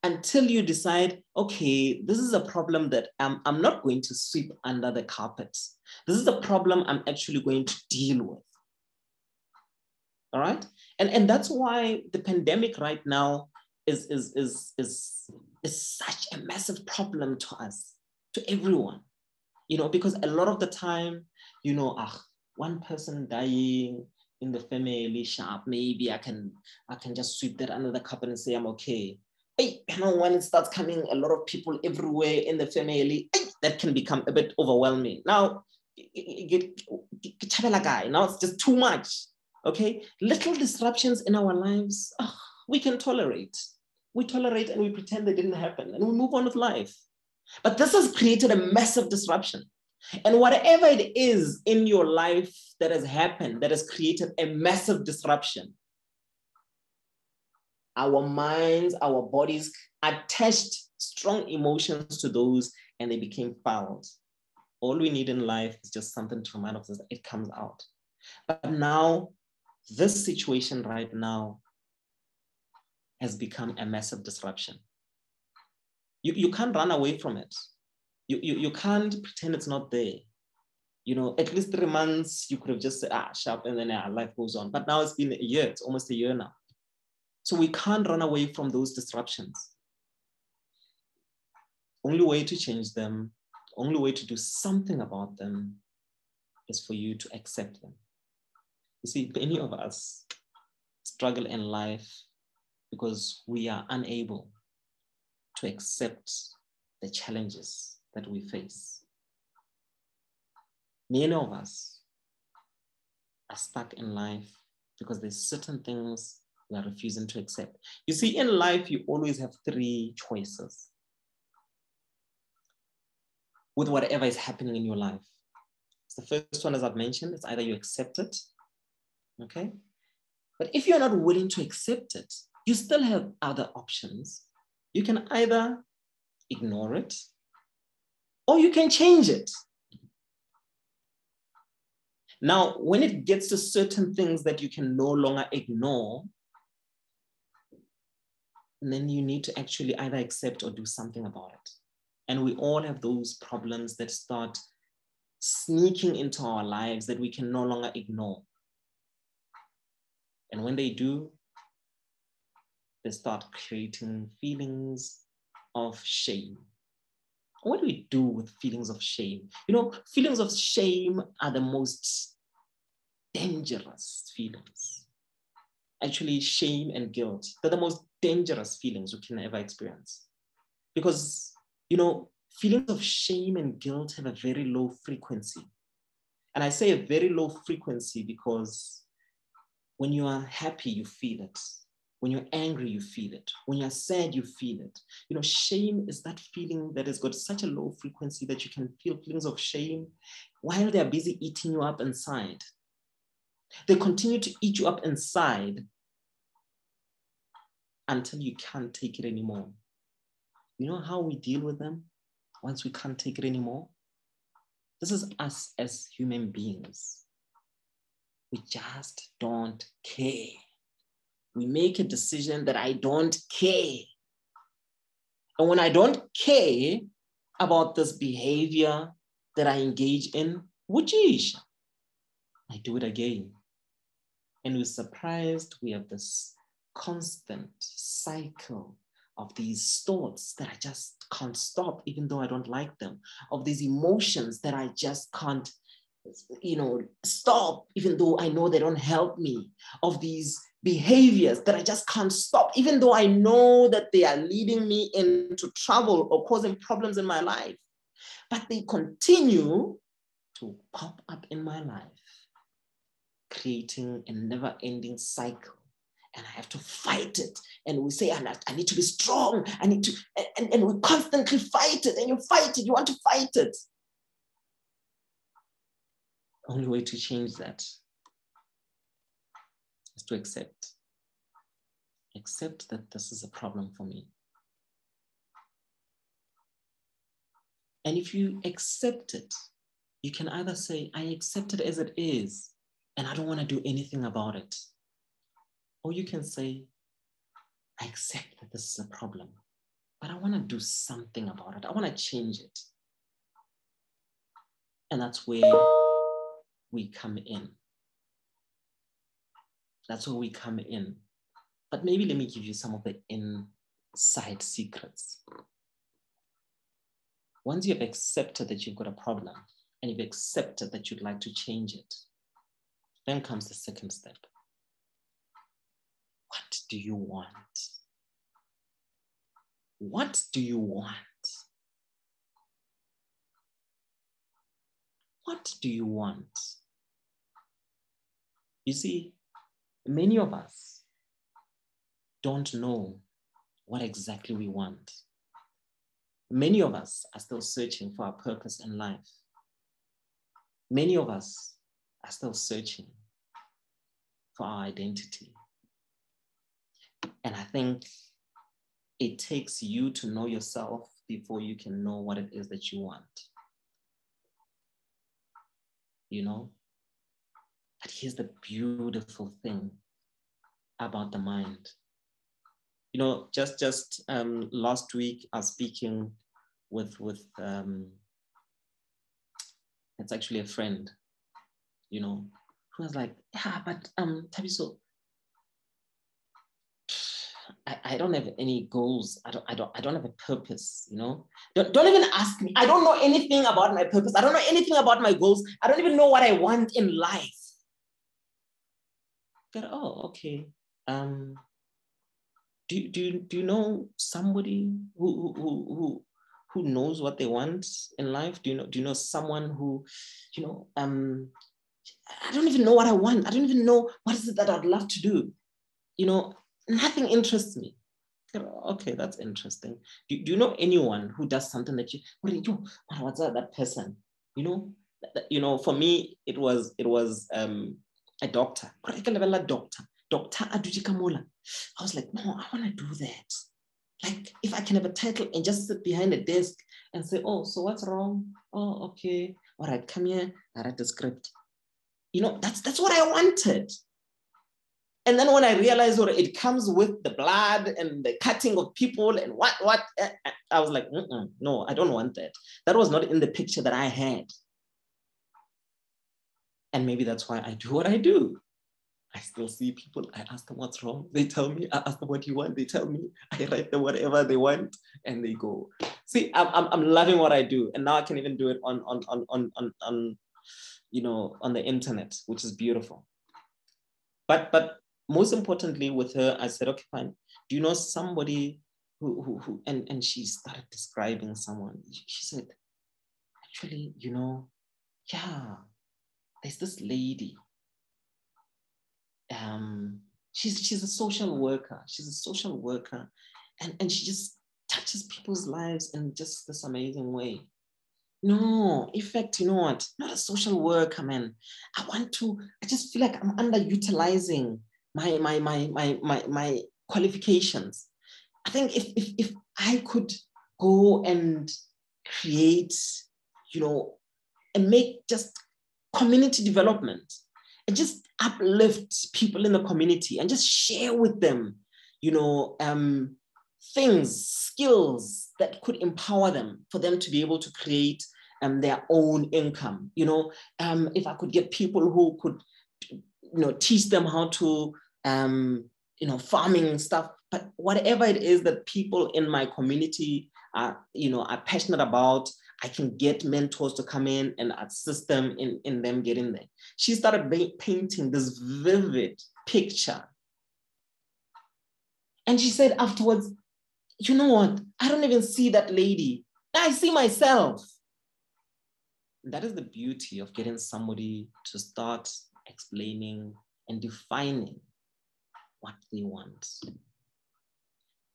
until you decide, okay, this is a problem that I'm not going to sweep under the carpet. This is a problem I'm actually going to deal with. All right? And that's why the pandemic right now is such a massive problem to us, to everyone. You know, because a lot of the time, you know, one person dying in the family, sharp, maybe I can just sweep that under the carpet and say I'm okay. Hey, you know, when it starts coming a lot of people everywhere in the family, that can become a bit overwhelming. Now, now it's just too much. Okay, little disruptions in our lives, we can tolerate. We tolerate and we pretend they didn't happen and we move on with life. But this has created a massive disruption. And whatever it is in your life that has happened, that has created a massive disruption, our minds, our bodies attached strong emotions to those and they became fouled. All we need in life is just something to remind us that it comes out. But now, this situation right now has become a massive disruption. You can't run away from it. You can't pretend it's not there. You know, at least 3 months, you could have just said, sharp, and then life goes on. But now it's been a year, it's almost a year now. So we can't run away from those disruptions. Only way to change them, only way to do something about them is for you to accept them. You see, many of us struggle in life because we are unable to accept the challenges that we face. Many of us are stuck in life because there's certain things we are refusing to accept. You see, in life, you always have 3 choices with whatever is happening in your life. The first one, as I've mentioned, is either you accept it, okay? But if you're not willing to accept it, you still have other options. You can either ignore it or you can change it. Now, when it gets to certain things that you can no longer ignore, then you need to actually either accept or do something about it. And we all have those problems that start sneaking into our lives that we can no longer ignore. And when they do, they start creating feelings of shame. What do we do with feelings of shame? You know, feelings of shame are the most dangerous feelings. Actually, shame and guilt, they're the most dangerous feelings we can ever experience. Because, you know, feelings of shame and guilt have a very low frequency. And I say a very low frequency because when you are happy, you feel it. When you're angry, you feel it. When you're sad, you feel it. You know, shame is that feeling that has got such a low frequency that you can feel feelings of shame while they're busy eating you up inside. They continue to eat you up inside until you can't take it anymore. You know how we deal with them once we can't take it anymore? This is us as human beings. We just don't care. We make a decision that I don't care. And when I don't care about this behavior that I engage in, wujish, I do it again. And we're surprised we have this constant cycle of these thoughts that I just can't stop, even though I don't like them, of these emotions that I just can't, you know, stop, even though I know they don't help me, of these behaviors that I just can't stop, even though I know that they are leading me into trouble or causing problems in my life. But they continue to pop up in my life, creating a never-ending cycle. And I have to fight it. And we say, I need to be strong. I need to, and we constantly fight it. And you fight it, you want to fight it. Only way to change that is to accept. Accept that this is a problem for me. And if you accept it, you can either say, I accept it as it is, and I don't want to do anything about it. Or you can say, I accept that this is a problem, but I want to do something about it. I want to change it. And that's where we come in. That's where we come in. But maybe let me give you some of the inside secrets. Once you've accepted that you've got a problem and you've accepted that you'd like to change it, then comes the second step. What do you want? What do you want? What do you want? You see, many of us don't know what exactly we want. Many of us are still searching for our purpose in life. Many of us are still searching for our identity. And I think it takes you to know yourself before you can know what it is that you want. You know? But here's the beautiful thing about the mind. You know, just last week, I was speaking with it's actually a friend, you know, who was like, yeah, but Tabiso, I don't have any goals. I don't have a purpose, you know. Don't even ask me. I don't know anything about my purpose. I don't know anything about my goals. I don't even know what I want in life. But, oh, okay. Do you know somebody who knows what they want in life? Do you know someone who, you know, I don't even know what I want. I don't even know what is it that I'd love to do. You know, nothing interests me. Okay, that's interesting. Do you know anyone who does something that what's that person? You know, for me, it was a doctor. Dr. Adujikamola. I was like, no, I want to do that. Like, if I can have a title and just sit behind a desk and say, oh, so what's wrong? Oh, okay. All right, come here. I write the script. You know, that's what I wanted. And then when I realized it comes with the blood and the cutting of people and what, I was like, no, I don't want that. That was not in the picture that I had. And maybe that's why I do what I do. I still see people, I ask them what's wrong. They tell me, I ask them what you want. They tell me, I write them whatever they want and they go. See, I'm loving what I do. And now I can even do it on you know, on the internet, which is beautiful. But most importantly with her, I said, okay, fine. Do you know somebody who and she started describing someone. She said, actually, you know, yeah, there's this lady. She's a social worker. She's a social worker. And she just touches people's lives in just this amazing way. No, in fact, you know what? Not a social worker, man. I just feel like I'm underutilizing my qualifications. I think if I could go and create, you know, and make just community development and just uplift people in the community and just share with them, you know, things, skills that could empower them for them to be able to create their own income. You know, if I could get people who could, you know, teach them how to, you know, farming stuff, but whatever it is that people in my community are, you know, are passionate about, I can get mentors to come in and assist them in them getting there. She started painting this vivid picture. And she said afterwards, you know what? I don't even see that lady. I see myself. That is the beauty of getting somebody to start explaining and defining what they want.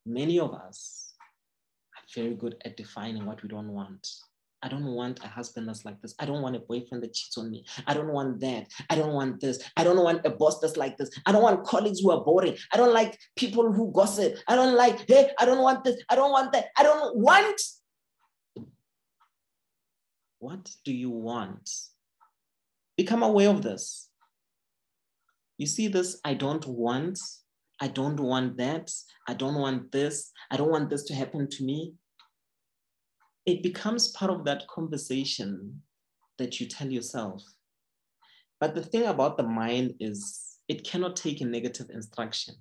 Many of us are very good at defining what we don't want. I don't want a husband that's like this. I don't want a boyfriend that cheats on me. I don't want that. I don't want this. I don't want a boss that's like this. I don't want colleagues who are boring. I don't like people who gossip. I don't like, hey, I don't want this. I don't want that. I don't want. What do you want? Become aware of this. You see this, I don't want that. I don't want this. I don't want this to happen to me. It becomes part of that conversation that you tell yourself. But the thing about the mind is it cannot take a negative instruction.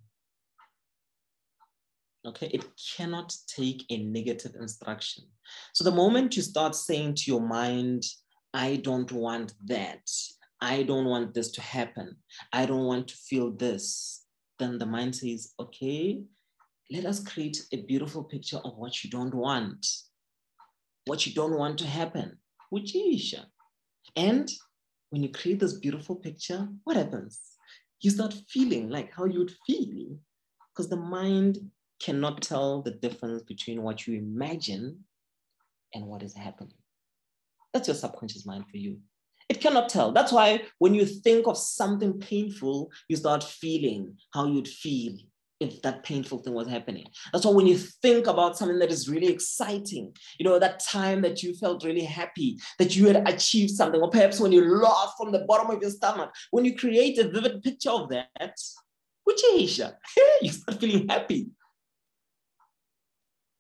Okay, it cannot take a negative instruction. So the moment you start saying to your mind, I don't want that, I don't want this to happen, I don't want to feel this, then the mind says, okay, let us create a beautiful picture of what you don't want. What you don't want to happen, which is. And when you create this beautiful picture, what happens? You start feeling like how you'd feel, because the mind cannot tell the difference between what you imagine and what is happening. That's your subconscious mind for you. It cannot tell. That's why when you think of something painful, you start feeling how you'd feel if that painful thing was happening. That's why when you think about something that is really exciting, you know, that time that you felt really happy, that you had achieved something, or perhaps when you laugh from the bottom of your stomach, when you create a vivid picture of that, which is, you start feeling happy.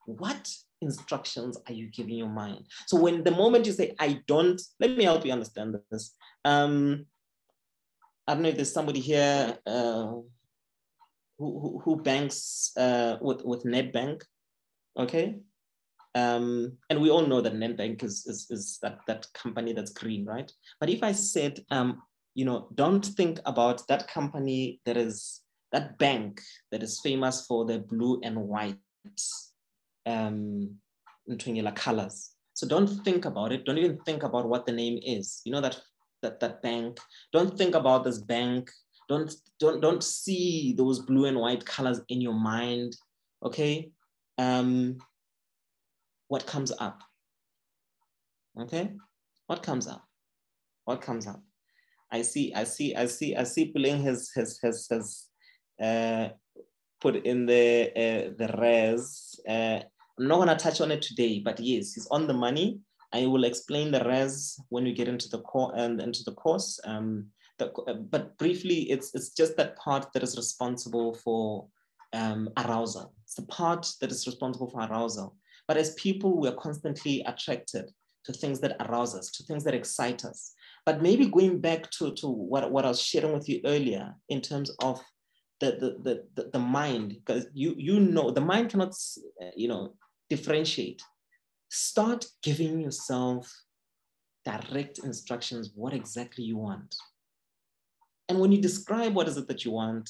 What instructions are you giving your mind? So when the moment you say, I don't, let me help you understand this. I don't know if there's somebody here who banks with NetBank, okay? And we all know that NetBank is that company that's green, right? But if I said, you know, don't think about that company that is, that bank that is famous for the blue and white colors. So don't think about it. Don't even think about what the name is. You know, that bank. Don't think about this bank. Don't see those blue and white colors in your mind. Okay. What comes up? Okay. What comes up? What comes up? I see Puling has put in the res. I'm not going to touch on it today, but yes, he's on the money. I will explain the res when we get into the course. But briefly, it's just that part that is responsible for arousal. It's the part that is responsible for arousal. But as people, we are constantly attracted to things that arouse us, to things that excite us. But maybe going back to what I was sharing with you earlier in terms of the mind, because you know the mind cannot differentiate. Start giving yourself direct instructions what exactly you want. And when you describe what is it that you want,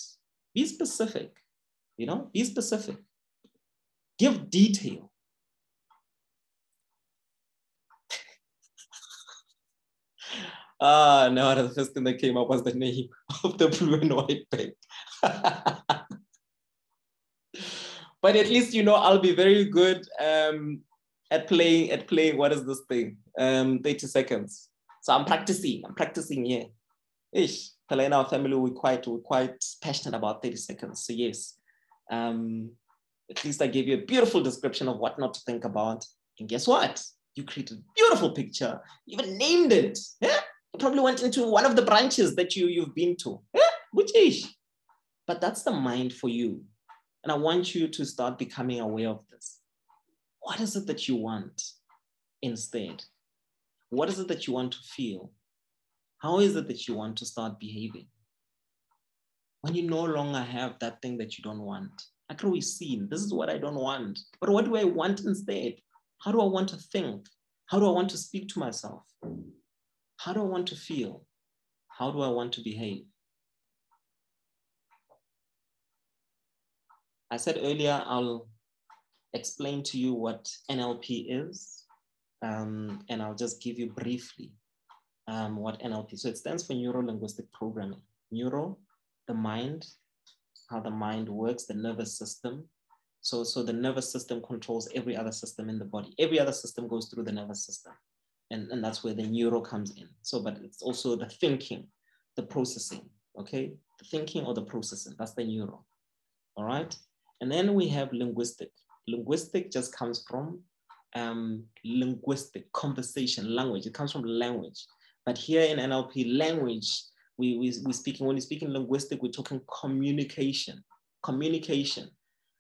be specific, be specific. Give detail. No, the first thing that came up was the name of the blue and white bank. But at least, I'll be very good at playing, what is this thing? 30 seconds. So I'm practicing here. Ish, in our family, we're quite passionate about 30 seconds. So yes, at least I gave you a beautiful description of what not to think about. And guess what? You created a beautiful picture. You even named it. Yeah? You probably went into one of the branches that you've been to. Yeah? Which is? But that's the mind for you. And I want you to start becoming aware of this. What is it that you want instead? What is it that you want to feel? How is it that you want to start behaving? When you no longer have that thing that you don't want, I can always see, this is what I don't want. But what do I want instead? How do I want to think? How do I want to speak to myself? How do I want to feel? How do I want to behave? I said earlier, I'll explain to you what NLP is, and I'll just give you briefly what NLP. So it stands for Neuro-Linguistic Programming. Neuro, the mind, how the mind works, the nervous system. So the nervous system controls every other system in the body. Every other system goes through the nervous system. And that's where the neuro comes in. So, but it's also the thinking, the processing, okay? The thinking or the processing, that's the neuro, all right? And then we have linguistic. Linguistic just comes from linguistic, conversation, language. It comes from language. But here in NLP, language, when we speak in linguistic, we're talking communication,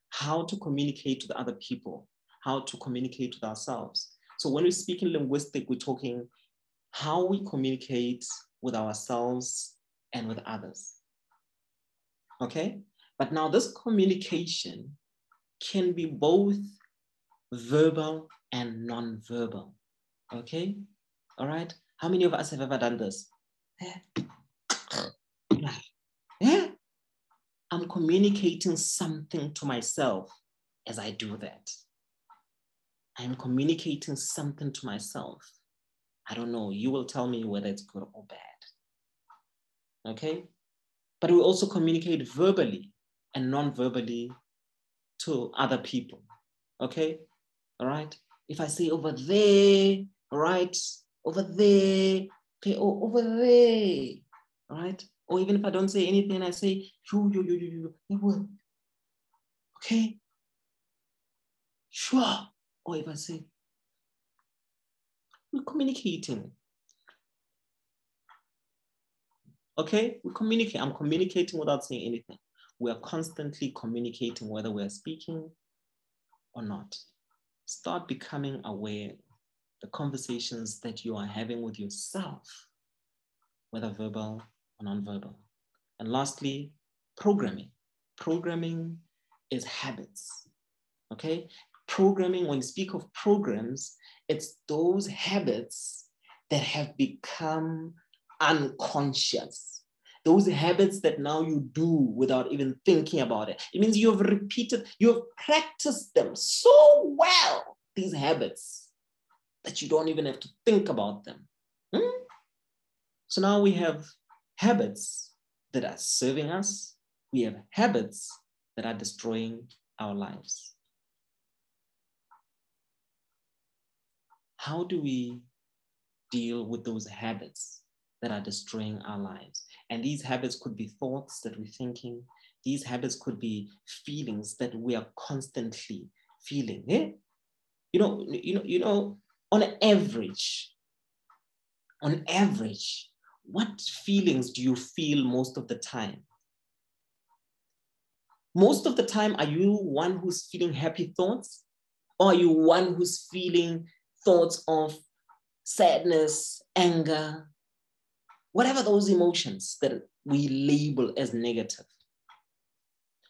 how to communicate with other people, how to communicate with ourselves. So when we speak in linguistic, we're talking how we communicate with ourselves and with others. Okay? But now this communication can be both verbal and non-verbal. Okay? All right? How many of us have ever done this? Yeah? I'm communicating something to myself as I do that. I'm communicating something to myself. I don't know. You will tell me whether it's good or bad. Okay? but we also communicate verbally and non-verbally to other people, okay? All right? If I say over there, all right, over there, okay, or over there, all right? Or even if I don't say anything, I say, you, okay? Sure. Or if I say, we're communicating. Okay, we communicate. I'm communicating without saying anything. We are constantly communicating whether we're speaking or not. Start becoming aware of the conversations that you are having with yourself, whether verbal or nonverbal. And lastly, programming. Programming is habits, okay? Programming, when you speak of programs, it's those habits that have become unconscious. Those habits that now you do without even thinking about it. It means you've practiced them so well, these habits, that you don't even have to think about them. So now we have habits that are serving us. We have habits that are destroying our lives. How do we deal with those habits that are destroying our lives? And these habits could be thoughts that we're thinking. These habits could be feelings that we are constantly feeling. Eh? You know, on average, what feelings do you feel most of the time? Most of the time, are you one who's feeling happy thoughts? Or are you one who's feeling thoughts of sadness, anger, whatever those emotions that we label as negative?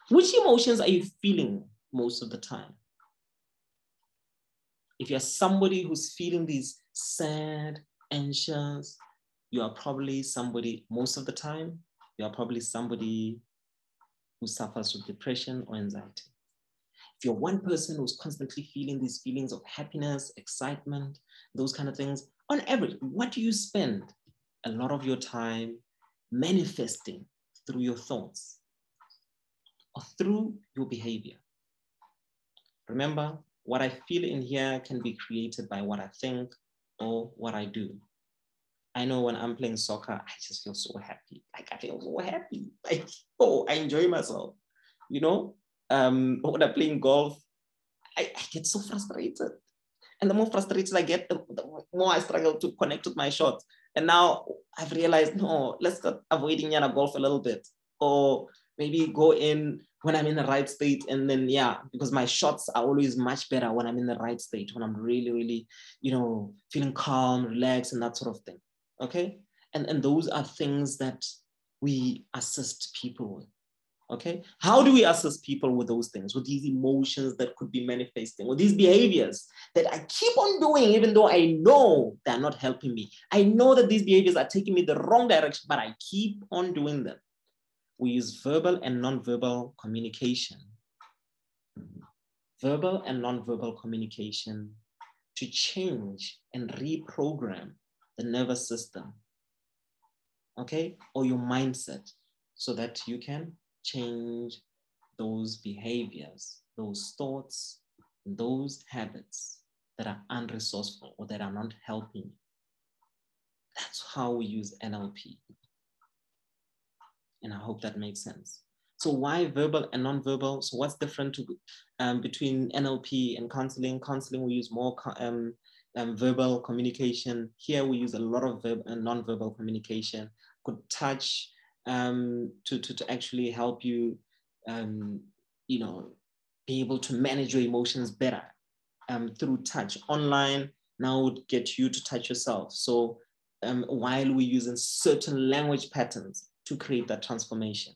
Which emotions are you feeling most of the time? If you're somebody who's feeling these sad, anxious, you are probably somebody, most of the time, you are probably somebody who suffers with depression or anxiety. If you're one person who's constantly feeling these feelings of happiness, excitement, those kind of things, on average, what do you spend a lot of your time manifesting through your thoughts or through your behavior? Remember, what I feel in here can be created by what I think or what I do. I know when I'm playing soccer, I just feel so happy. Like, I feel so happy. Like, oh, I enjoy myself. You know, when I'm playing golf, I get so frustrated. And the more frustrated I get, the more I struggle to connect with my shots. And now I've realized, no, let's start avoiding Yana golf a little bit. Or maybe go in when I'm in the right state. And then, yeah, because my shots are always much better when I'm in the right state, when I'm really, really, you know, feeling calm, relaxed, and that sort of thing. Okay? And those are things that we assist people with. Okay, how do we assist people with those things, with these emotions that could be manifesting, with these behaviors that I keep on doing, even though I know they're not helping me? I know that these behaviors are taking me the wrong direction, but I keep on doing them. We use verbal and non-verbal communication. Verbal and non-verbal communication to change and reprogram the nervous system, okay, or your mindset, so that you can change those behaviors, those thoughts, those habits that are unresourceful or that are not helping you. That's how we use NLP. And I hope that makes sense. So why verbal and non-verbal? So what's different between NLP and counseling? Counseling, we use more verbal communication. Here we use a lot of non-verbal communication. Could touch to actually help you, you know, be able to manage your emotions better through touch. Online now would get you to touch yourself. So while we're using certain language patterns to create that transformation,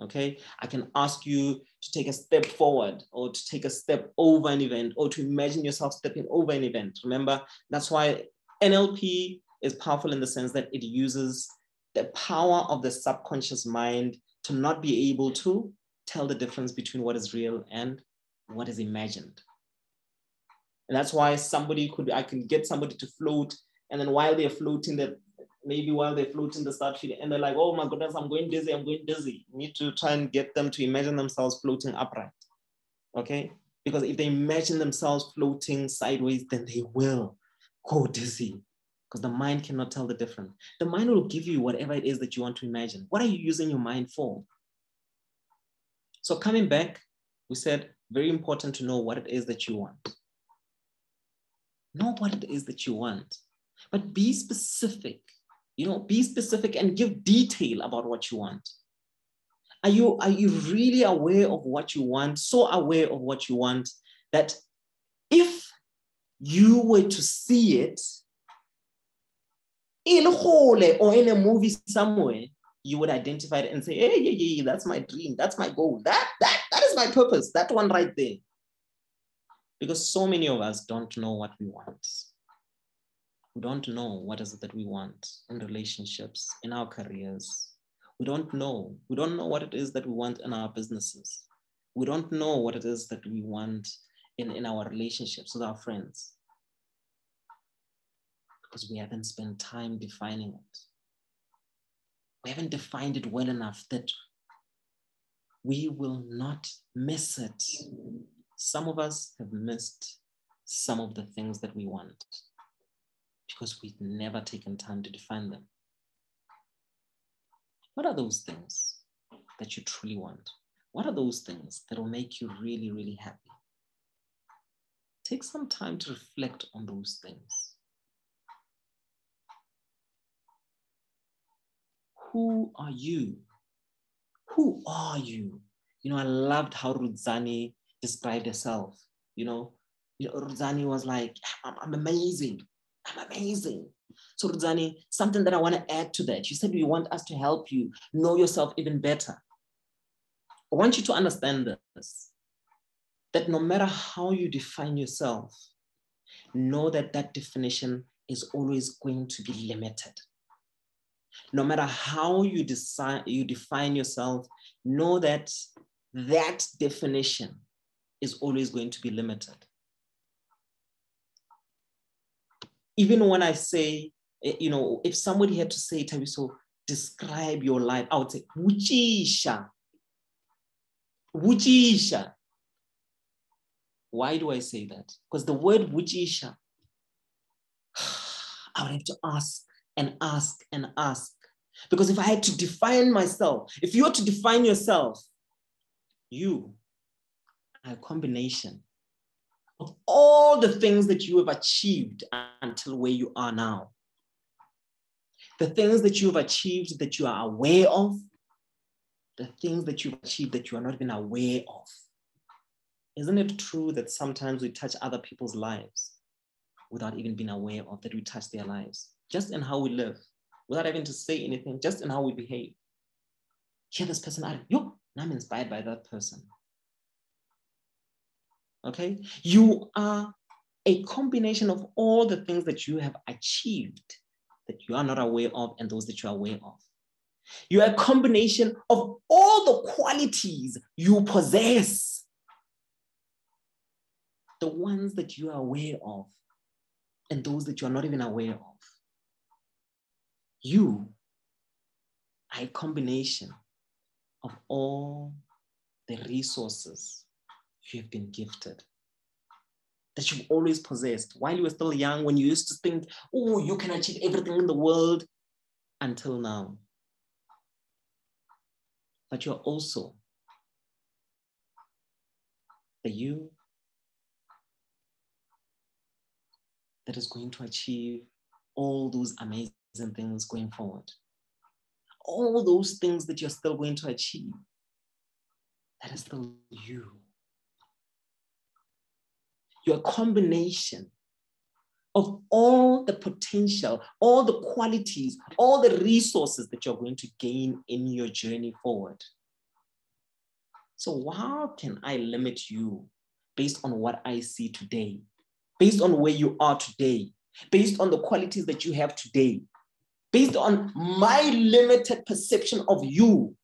okay? I can ask you to take a step forward or to take a step over an event or to imagine yourself stepping over an event. Remember, that's why NLP is powerful in the sense that it uses the power of the subconscious mind to not be able to tell the difference between what is real and what is imagined. And that's why I can get somebody to float, and then while they're floating, maybe while they're floating, they start feeling, and they're like, oh my goodness, I'm going dizzy, I'm going dizzy. You need to try and get them to imagine themselves floating upright, okay? Because if they imagine themselves floating sideways, then they will go dizzy, because the mind cannot tell the difference. The mind will give you whatever it is that you want to imagine. What are you using your mind for? So coming back, we said, very important to know what it is that you want. Know what it is that you want, but be specific, be specific and give detail about what you want. Are you really aware of what you want? So aware of what you want that if you were to see it in a hole or in a movie somewhere, you would identify it and say, hey, yeah, that's my dream. That's my goal. That is my purpose. That one right there. Because so many of us don't know what we want. We don't know what is it that we want in relationships, in our careers. We don't know. We don't know what it is that we want in our businesses. We don't know what it is that we want in our relationships with our friends. Because we haven't spent time defining it. We haven't defined it well enough that we will not miss it. Some of us have missed some of the things that we want because we've never taken time to define them. What are those things that you truly want? What are those things that will make you really, really happy? Take some time to reflect on those things. Who are you? Who are you? I loved how Rudzani described herself. Rudzani was like, I'm amazing. I'm amazing. So Rudzani, something that I want to add to that. You said you want us to help you know yourself even better. I want you to understand this, that no matter how you define yourself, know that that definition is always going to be limited. No matter how you define yourself, know that that definition is always going to be limited. Even when I say, if somebody had to say, Tabiso, describe your life, I would say, Wuchisha. Wuchisha. Why do I say that? Because the word Wuchisha, I would have to ask and ask and ask. Because if I had to define myself, if you were to define yourself, you are a combination of all the things that you have achieved until where you are now. The things that you have achieved that you are aware of, the things that you've achieved that you are not even aware of. Isn't it true that sometimes we touch other people's lives without even being aware of that we touch their lives? Just in how we live, without having to say anything, just in how we behave. Hear this person out, I'm inspired by that person. Okay? You are a combination of all the things that you have achieved that you are not aware of and those that you are aware of. You are a combination of all the qualities you possess, the ones that you are aware of and those that you are not even aware of. You are a combination of all the resources you have been gifted, that you've always possessed while you were still young, when you used to think, oh, you can achieve everything in the world, until now. But you're also the you that is going to achieve all those amazing things going forward. All those things that you're still going to achieve, that is still you. You're a combination of all the potential, all the qualities, all the resources that you're going to gain in your journey forward. So how can I limit you based on what I see today, based on where you are today, based on the qualities that you have today, based on my limited perception of you?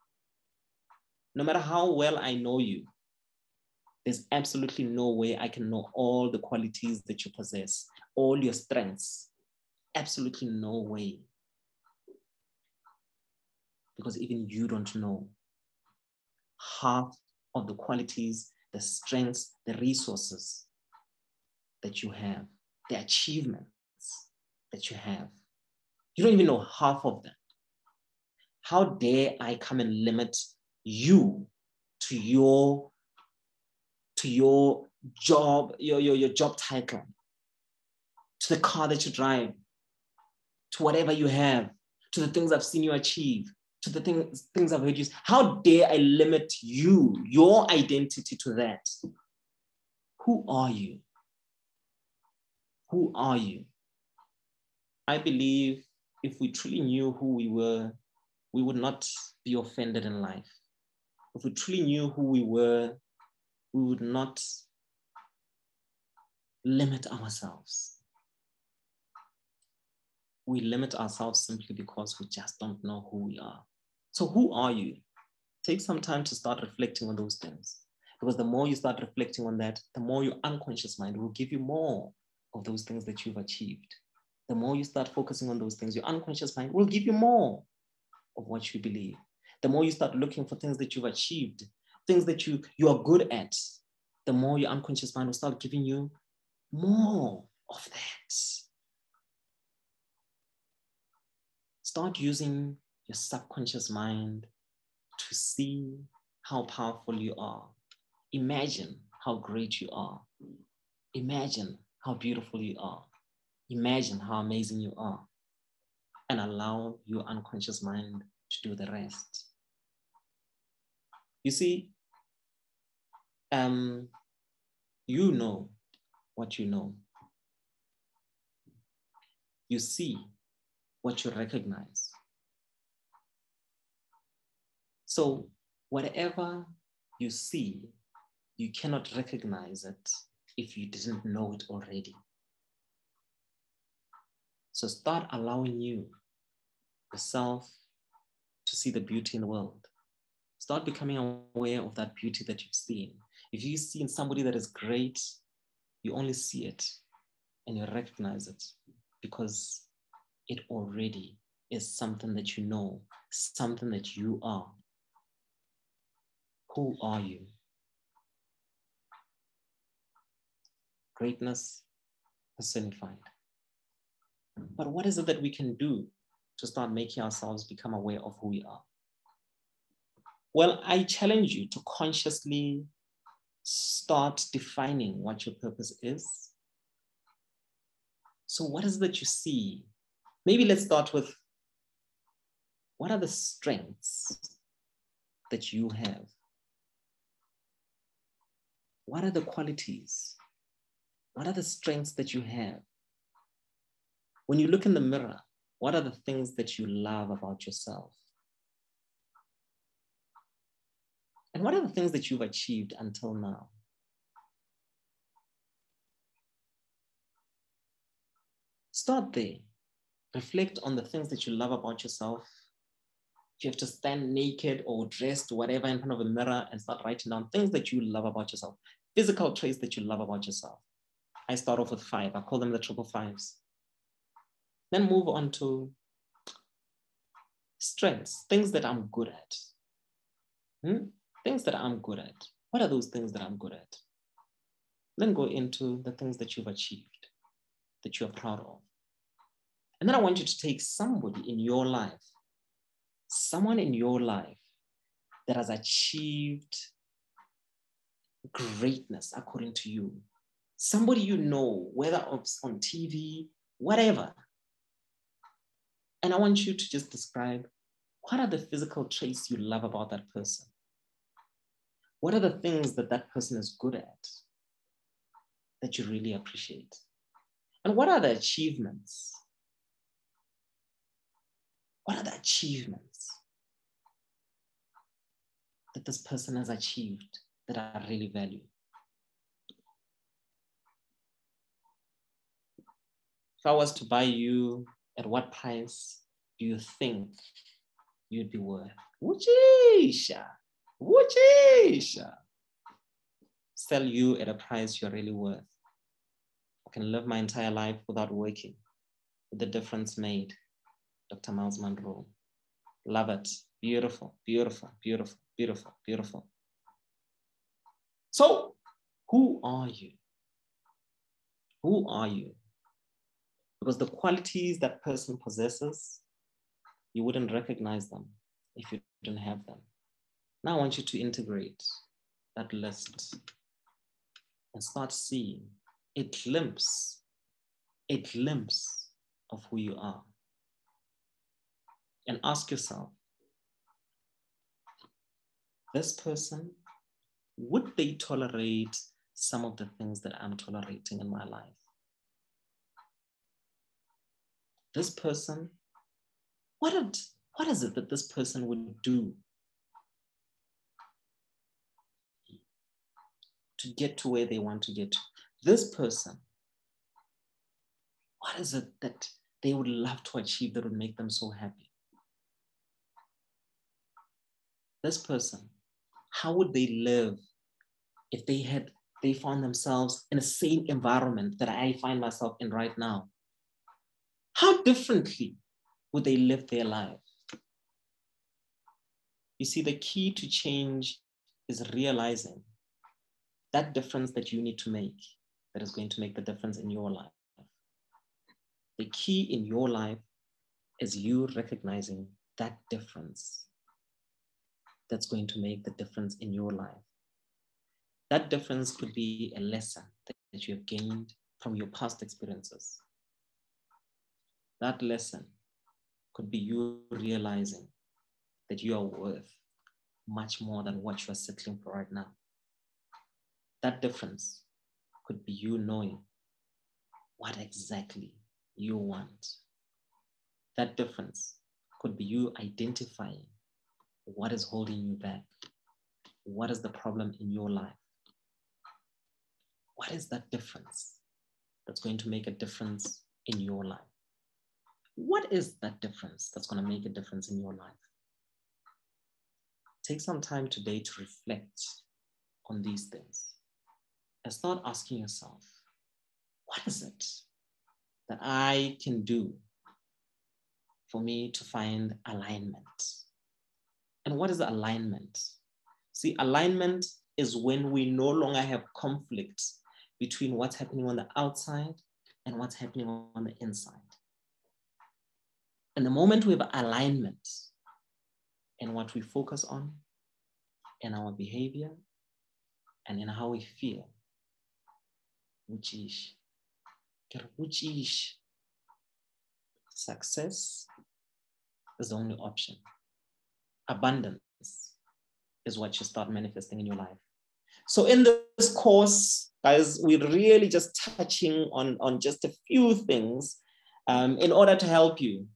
No matter how well I know you, there's absolutely no way I can know all the qualities that you possess, all your strengths. Absolutely no way. because even you don't know half of the qualities, the strengths, the resources that you have, the achievements that you have. You don't even know half of them. How dare I come and limit you to your job, your job title, to the car that you drive, to whatever you have, to the things I've seen you achieve, to the things I've heard you say. How dare I limit you, your identity to that? Who are you? Who are you? I believe if we truly knew who we were, we would not be offended in life. If we truly knew who we were, we would not limit ourselves. We limit ourselves simply because we just don't know who we are. So who are you? Take some time to start reflecting on those things. Because the more you start reflecting on that, the more your unconscious mind will give you more of those things that you've achieved. The more you start focusing on those things, your unconscious mind will give you more of what you believe. The more you start looking for things that you've achieved, things that you are good at, the more your unconscious mind will start giving you more of that. Start using your subconscious mind to see how powerful you are. Imagine how great you are. Imagine how beautiful you are. Imagine how amazing you are. And allow your unconscious mind to do the rest. You see, you know what you know. You see what you recognize. So whatever you see, you cannot recognize it if you didn't know it already. So start allowing yourself to see the beauty in the world. Start becoming aware of that beauty that you've seen. If you've seen somebody that is great, you only see it and you recognize it because it already is something that you know, something that you are. Who are you? Greatness personified. But what is it that we can do to start making ourselves become aware of who we are? Well, I challenge you to consciously start defining what your purpose is. So what is it that you see? Maybe let's start with, what are the strengths that you have? What are the qualities? What are the strengths that you have? When you look in the mirror, what are the things that you love about yourself? And what are the things that you've achieved until now? Start there. Reflect on the things that you love about yourself. You have to stand naked or dressed, whatever, in front of a mirror and start writing down things that you love about yourself, physical traits that you love about yourself. I start off with 5. I call them the 555s. Then move on to strengths, things that I'm good at. Things that I'm good at. What are those things that I'm good at? Then go into the things that you've achieved, that you're proud of. And then I want you to take somebody in your life, someone in your life that has achieved greatness according to you. Somebody you know, whether it's on TV, whatever. And I want you to just describe, what are the physical traits you love about that person? What are the things that that person is good at that you really appreciate? And what are the achievements? What are the achievements that this person has achieved that I really value? If I was to buy you, at what price do you think you'd be worth? Wujisha, wujisha. Sell you at a price you're really worth. I can live my entire life without working, with the difference made. Dr. Miles Monroe. Love it. Beautiful, beautiful, beautiful, beautiful, beautiful. So, who are you? Who are you? Because the qualities that person possesses, you wouldn't recognize them if you didn't have them. Now I want you to integrate that list and start seeing a glimpse of who you are. And ask yourself, this person, would they tolerate some of the things that I'm tolerating in my life? This person, what is it that this person would do to get to where they want to get to? This person, what is it that they would love to achieve that would make them so happy? This person, how would they live if they found themselves in the same environment that I find myself in right now? How differently would they live their life? You see, the key to change is realizing that difference that you need to make, that is going to make the difference in your life. The key in your life is you recognizing that difference that's going to make the difference in your life. That difference could be a lesson that you have gained from your past experiences. That lesson could be you realizing that you are worth much more than what you are settling for right now. That difference could be you knowing what exactly you want. That difference could be you identifying what is holding you back. What is the problem in your life? What is that difference that's going to make a difference in your life? What is that difference that's going to make a difference in your life? Take some time today to reflect on these things and start asking yourself, what is it that I can do for me to find alignment? And what is alignment? See, alignment is when we no longer have conflict between what's happening on the outside and what's happening on the inside. And the moment we have alignment in what we focus on, in our behavior, and in how we feel, which is success is the only option. Abundance is what you start manifesting in your life. So in this course, guys, we're really just touching on just a few things in order to help you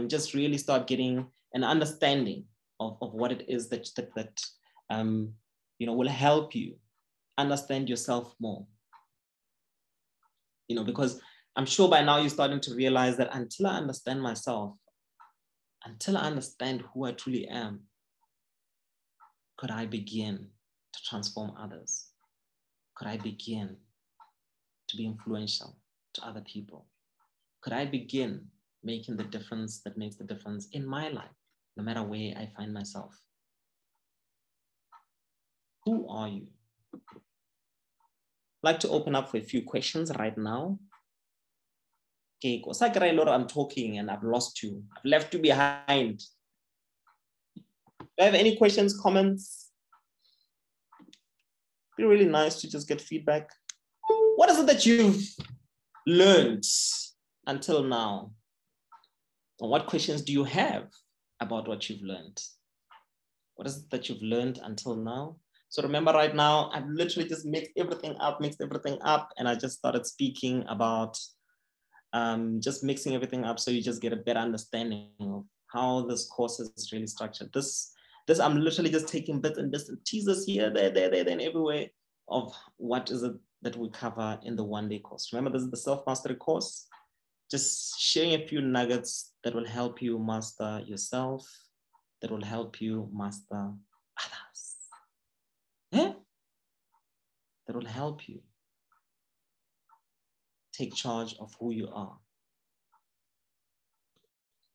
just really start getting an understanding of what it is that will help you understand yourself more. Because I'm sure by now you're starting to realize that until I understand myself, until I understand who I truly am, could I begin to transform others? Could I begin to be influential to other people? Could I begin making the difference that makes the difference in my life, no matter where I find myself? Who are you? I'd like to open up for a few questions right now. Okay, I'm talking and I've lost you. I've left you behind. Do I have any questions, comments? It'd be really nice to just get feedback. What is it that you've learned until now? And what questions do you have about what you've learned? What is it that you've learned until now? So remember right now, I've literally just mixed everything up, and I just started speaking about just mixing everything up so you just get a better understanding of how this course is really structured. This I'm literally just taking bits and teasers here, there, and everywhere of what is it that we cover in the one-day course. Remember, this is the self-mastery course. Just sharing a few nuggets that will help you master yourself, that will help you master others. Yeah? That will help you take charge of who you are.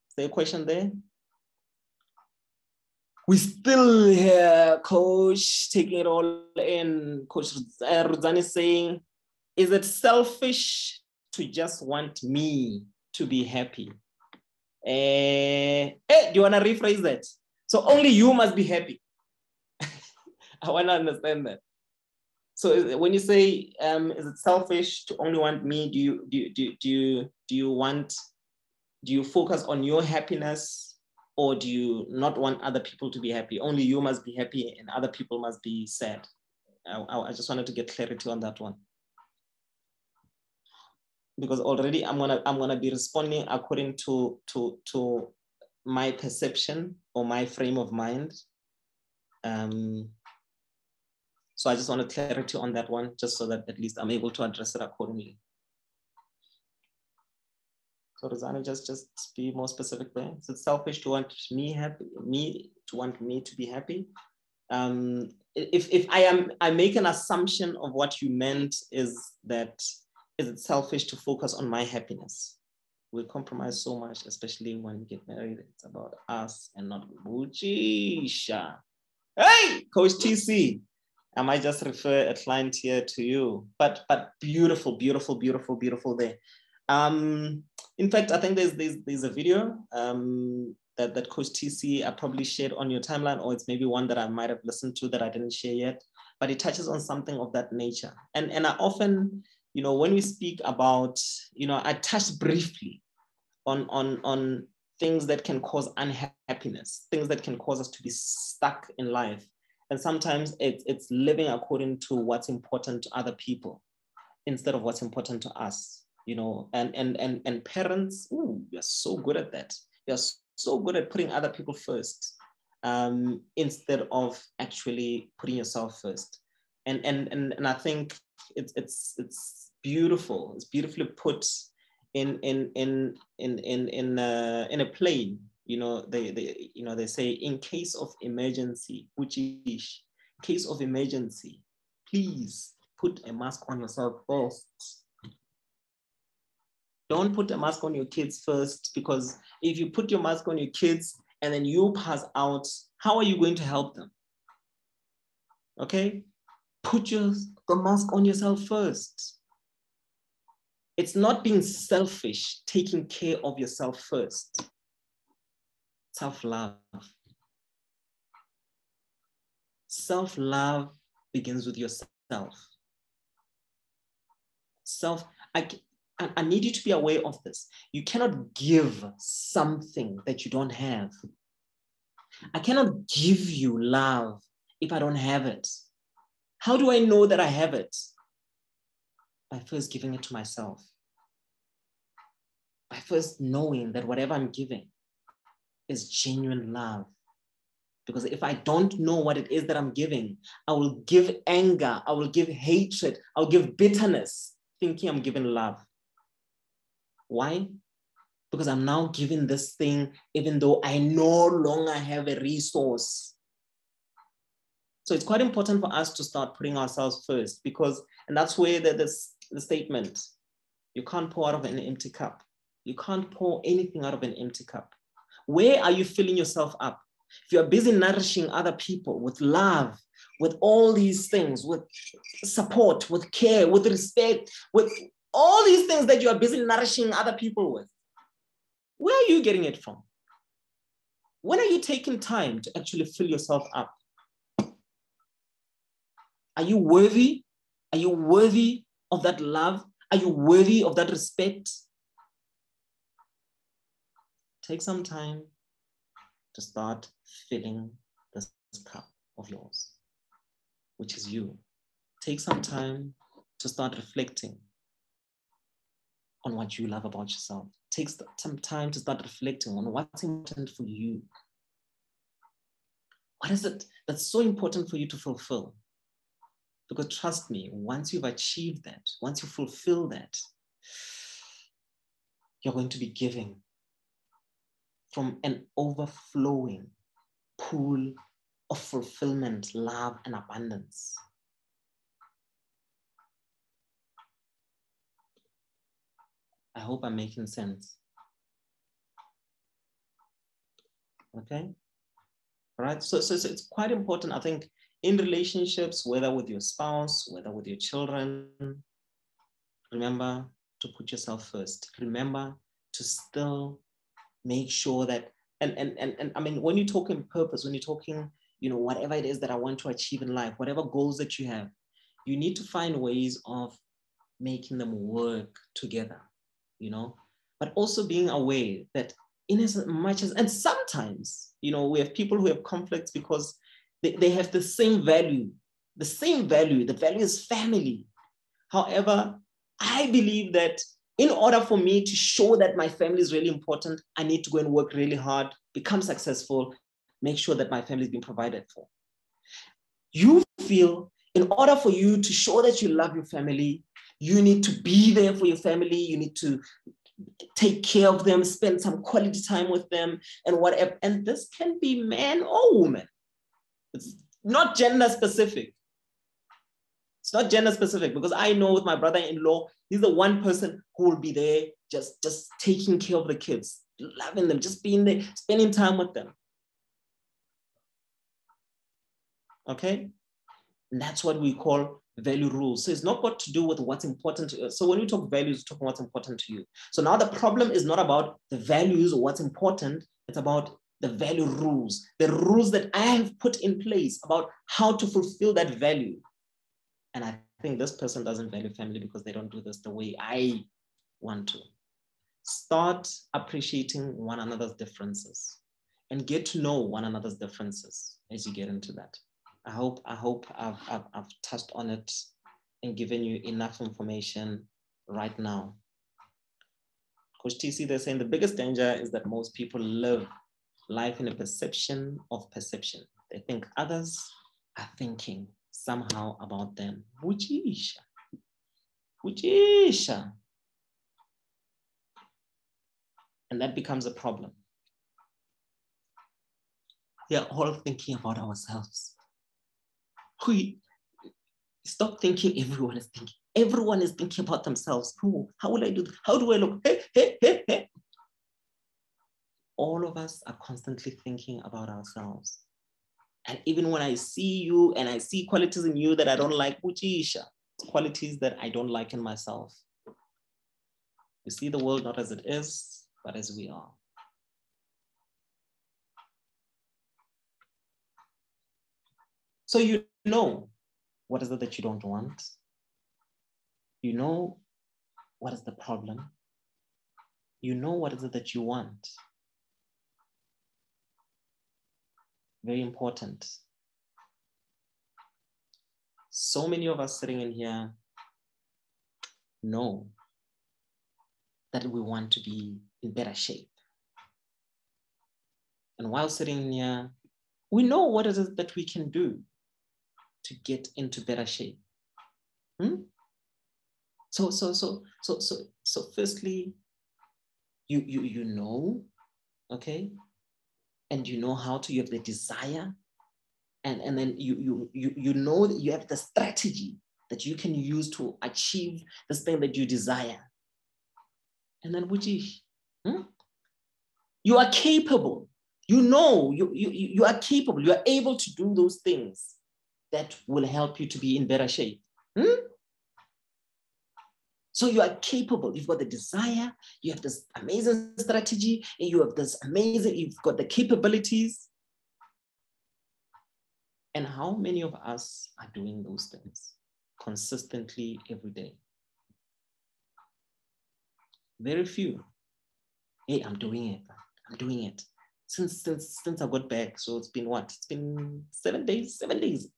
Is there a question there? We still here, Coach, taking it all in. Coach Rudzani is saying, is it selfish to just want me to be happy? Hey, do you want to rephrase that? So only you must be happy. I want to understand that. So when you say, is it selfish to only want me? Do you focus on your happiness, or do you not want other people to be happy? Only you must be happy and other people must be sad. I just wanted to get clarity on that one, because already I'm gonna be responding according to my perception or my frame of mind. So I just wanted clarity on that one, just so that at least I'm able to address it accordingly. So Rosanna, just be more specific there. Is it selfish to want me happy, to want me to be happy? If I make an assumption of what you meant is that, is it selfish to focus on my happiness? We compromise so much, especially when we get married. It's about us and not Buchisha. Hey, Coach TC. I might just refer a client here to you, but beautiful, beautiful, beautiful, beautiful there. In fact, I think there's a video that Coach TC I probably shared on your timeline, or it's maybe one that I might have listened to that I didn't share yet, but it touches on something of that nature. And I often, when we speak about, I touched briefly on things that can cause unhappiness, things that can cause us to be stuck in life. And sometimes it's living according to what's important to other people instead of what's important to us, and parents, you're so good at that. You're so good at putting other people first, instead of actually putting yourself first. And I think it's beautiful. It's beautifully put in a plane. They say, in case of emergency, which is case of emergency, please put a mask on yourself first. Don't put a mask on your kids first, because if you put your mask on your kids and then you pass out, how are you going to help them? Okay? Put the mask on yourself first. It's not being selfish, taking care of yourself first. Self-love. Self-love begins with yourself. I need you to be aware of this. You cannot give something that you don't have. I cannot give you love if I don't have it. How do I know that I have it? By first giving it to myself. By first knowing that whatever I'm giving is genuine love. Because if I don't know what it is that I'm giving, I will give anger, I will give hatred, I'll give bitterness, thinking I'm giving love. Why? Because I'm now giving this thing even though I no longer have a resource. So it's quite important for us to start putting ourselves first, and that's where the statement, you can't pour out of an empty cup. You can't pour anything out of an empty cup. Where are you filling yourself up? If you're busy nourishing other people with love, with all these things, with support, with care, with respect, with all these things that you are busy nourishing other people with, where are you getting it from? When are you taking time to actually fill yourself up? Are you worthy? Are you worthy of that love? Are you worthy of that respect? Take some time to start filling this cup of yours, which is you. Take some time to start reflecting on what you love about yourself. Take some time to start reflecting on what's important for you. What is it that's so important for you to fulfill? Because trust me, once you've achieved that, once you fulfill that, you're going to be giving from an overflowing pool of fulfillment, love, and abundance. I hope I'm making sense. Okay? All right. So it's quite important, I think, in relationships, whether with your spouse, whether with your children, remember to put yourself first. Remember to still make sure that, and I mean, when you're talking purpose, when you're talking, you know, whatever it is that I want to achieve in life, whatever goals that you have, you need to find ways of making them work together, you know, but also being aware that in as much as, and sometimes, you know, we have people who have conflicts because they have the same value, the value is family. However, I believe that in order for me to show that my family is really important, I need to go and work really hard, become successful, make sure that my family is being provided for. You feel in order for you to show that you love your family, you need to be there for your family, you need to take care of them, spend some quality time with them and whatever. And this can be man or woman. It's not gender specific. It's not gender specific, because I know with my brother-in-law, he's the one person who will be there just taking care of the kids, loving them, just being there, spending time with them. Okay? And that's what we call value rules. So it's not got to do with what's important to you. So when we talk values, we're talking what's important to you. So now the problem is not about the values or what's important, it's about the value rules, the rules that I have put in place about how to fulfill that value. And I think this person doesn't value family because they don't do this the way I want to. Start appreciating one another's differences and get to know one another's differences as you get into that. I hope I've touched on it and given you enough information right now. Coach TC, they're saying the biggest danger is that most people live life in a perception of perception. They think others are thinking somehow about them. Wujisha. And that becomes a problem. We are all thinking about ourselves. We stop thinking everyone is thinking. Everyone is thinking about themselves. Who? How will I do this? How do I look? Hey. All of us are constantly thinking about ourselves. And even when I see you and I see qualities in you that I don't like, Uchisha, qualities that I don't like in myself. We see the world not as it is, but as we are. So you know what is it that you don't want. You know what is the problem. You know what is it that you want. Very important. So many of us sitting in here know that we want to be in better shape. And while sitting here, we know what it is that we can do to get into better shape. So firstly, you know, okay, and you know how to. You have the desire, and then you know that you have the strategy that you can use to achieve this thing that you desire. And then you are capable. You know you are capable. You are able to do those things that will help you to be in better shape. So you are capable. You've got the desire. You have this amazing strategy, and you have this amazing. You've got the capabilities. And how many of us are doing those things consistently every day? Very few. Hey, I'm doing it. I'm doing it. Since I got back. So it's been what? It's been 7 days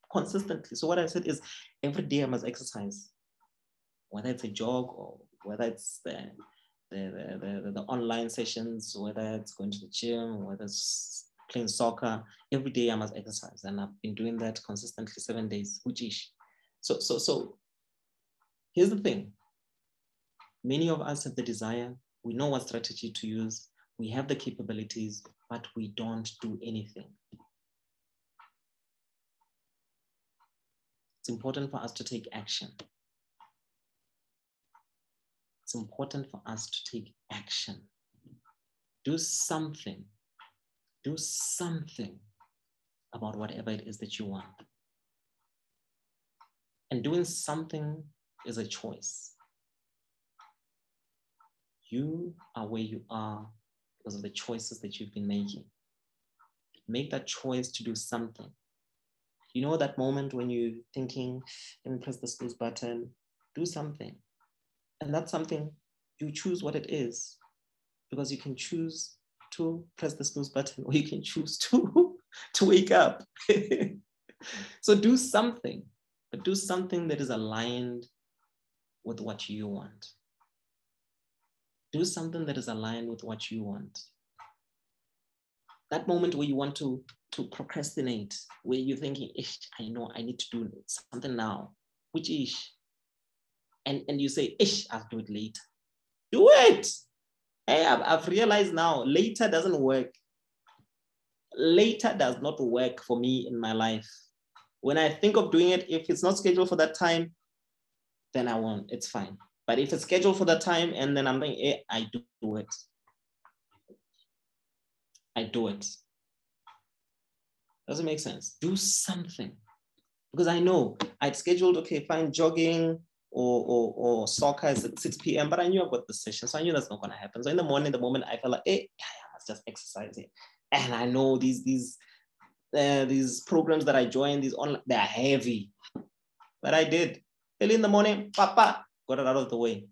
consistently. So what I said is every day I must exercise, whether it's a jog or whether it's the online sessions, whether it's going to the gym, whether it's playing soccer. Every day I must exercise. And I've been doing that consistently 7 days, which is. So here's the thing. Many of us have the desire. We know what strategy to use. We have the capabilities, but we don't do anything. It's important for us to take action. It's important for us to take action. Do something. Do something about whatever it is that you want. And doing something is a choice. You are where you are because of the choices that you've been making. Make that choice to do something. You know that moment when you're thinking, let me press the snooze button, do something. And that's something, you choose what it is, because you can choose to press the snooze button, or you can choose to wake up. So do something, but do something that is aligned with what you want. Do something that is aligned with what you want. That moment where you want to procrastinate, where you're thinking, ish, I know I need to do something now, which ish? And you say, ish, I'll do it later. Do it. Hey, I've realized now, later doesn't work. Later does not work for me in my life. When I think of doing it, if it's not scheduled for that time, then I won't, it's fine. But if it's scheduled for that time and then I'm thinking, hey, I do it. I do it. Doesn't make sense. Do something. Because I know I'd scheduled, okay, fine, jogging or soccer is at 6 p.m., but I knew I've got the session, so I knew that's not going to happen. So in the morning, the moment I felt like, hey, I must just exercise it. And I know these programs that I joined, these online, they're heavy. But I did. Early in the morning, papa, got it out of the way.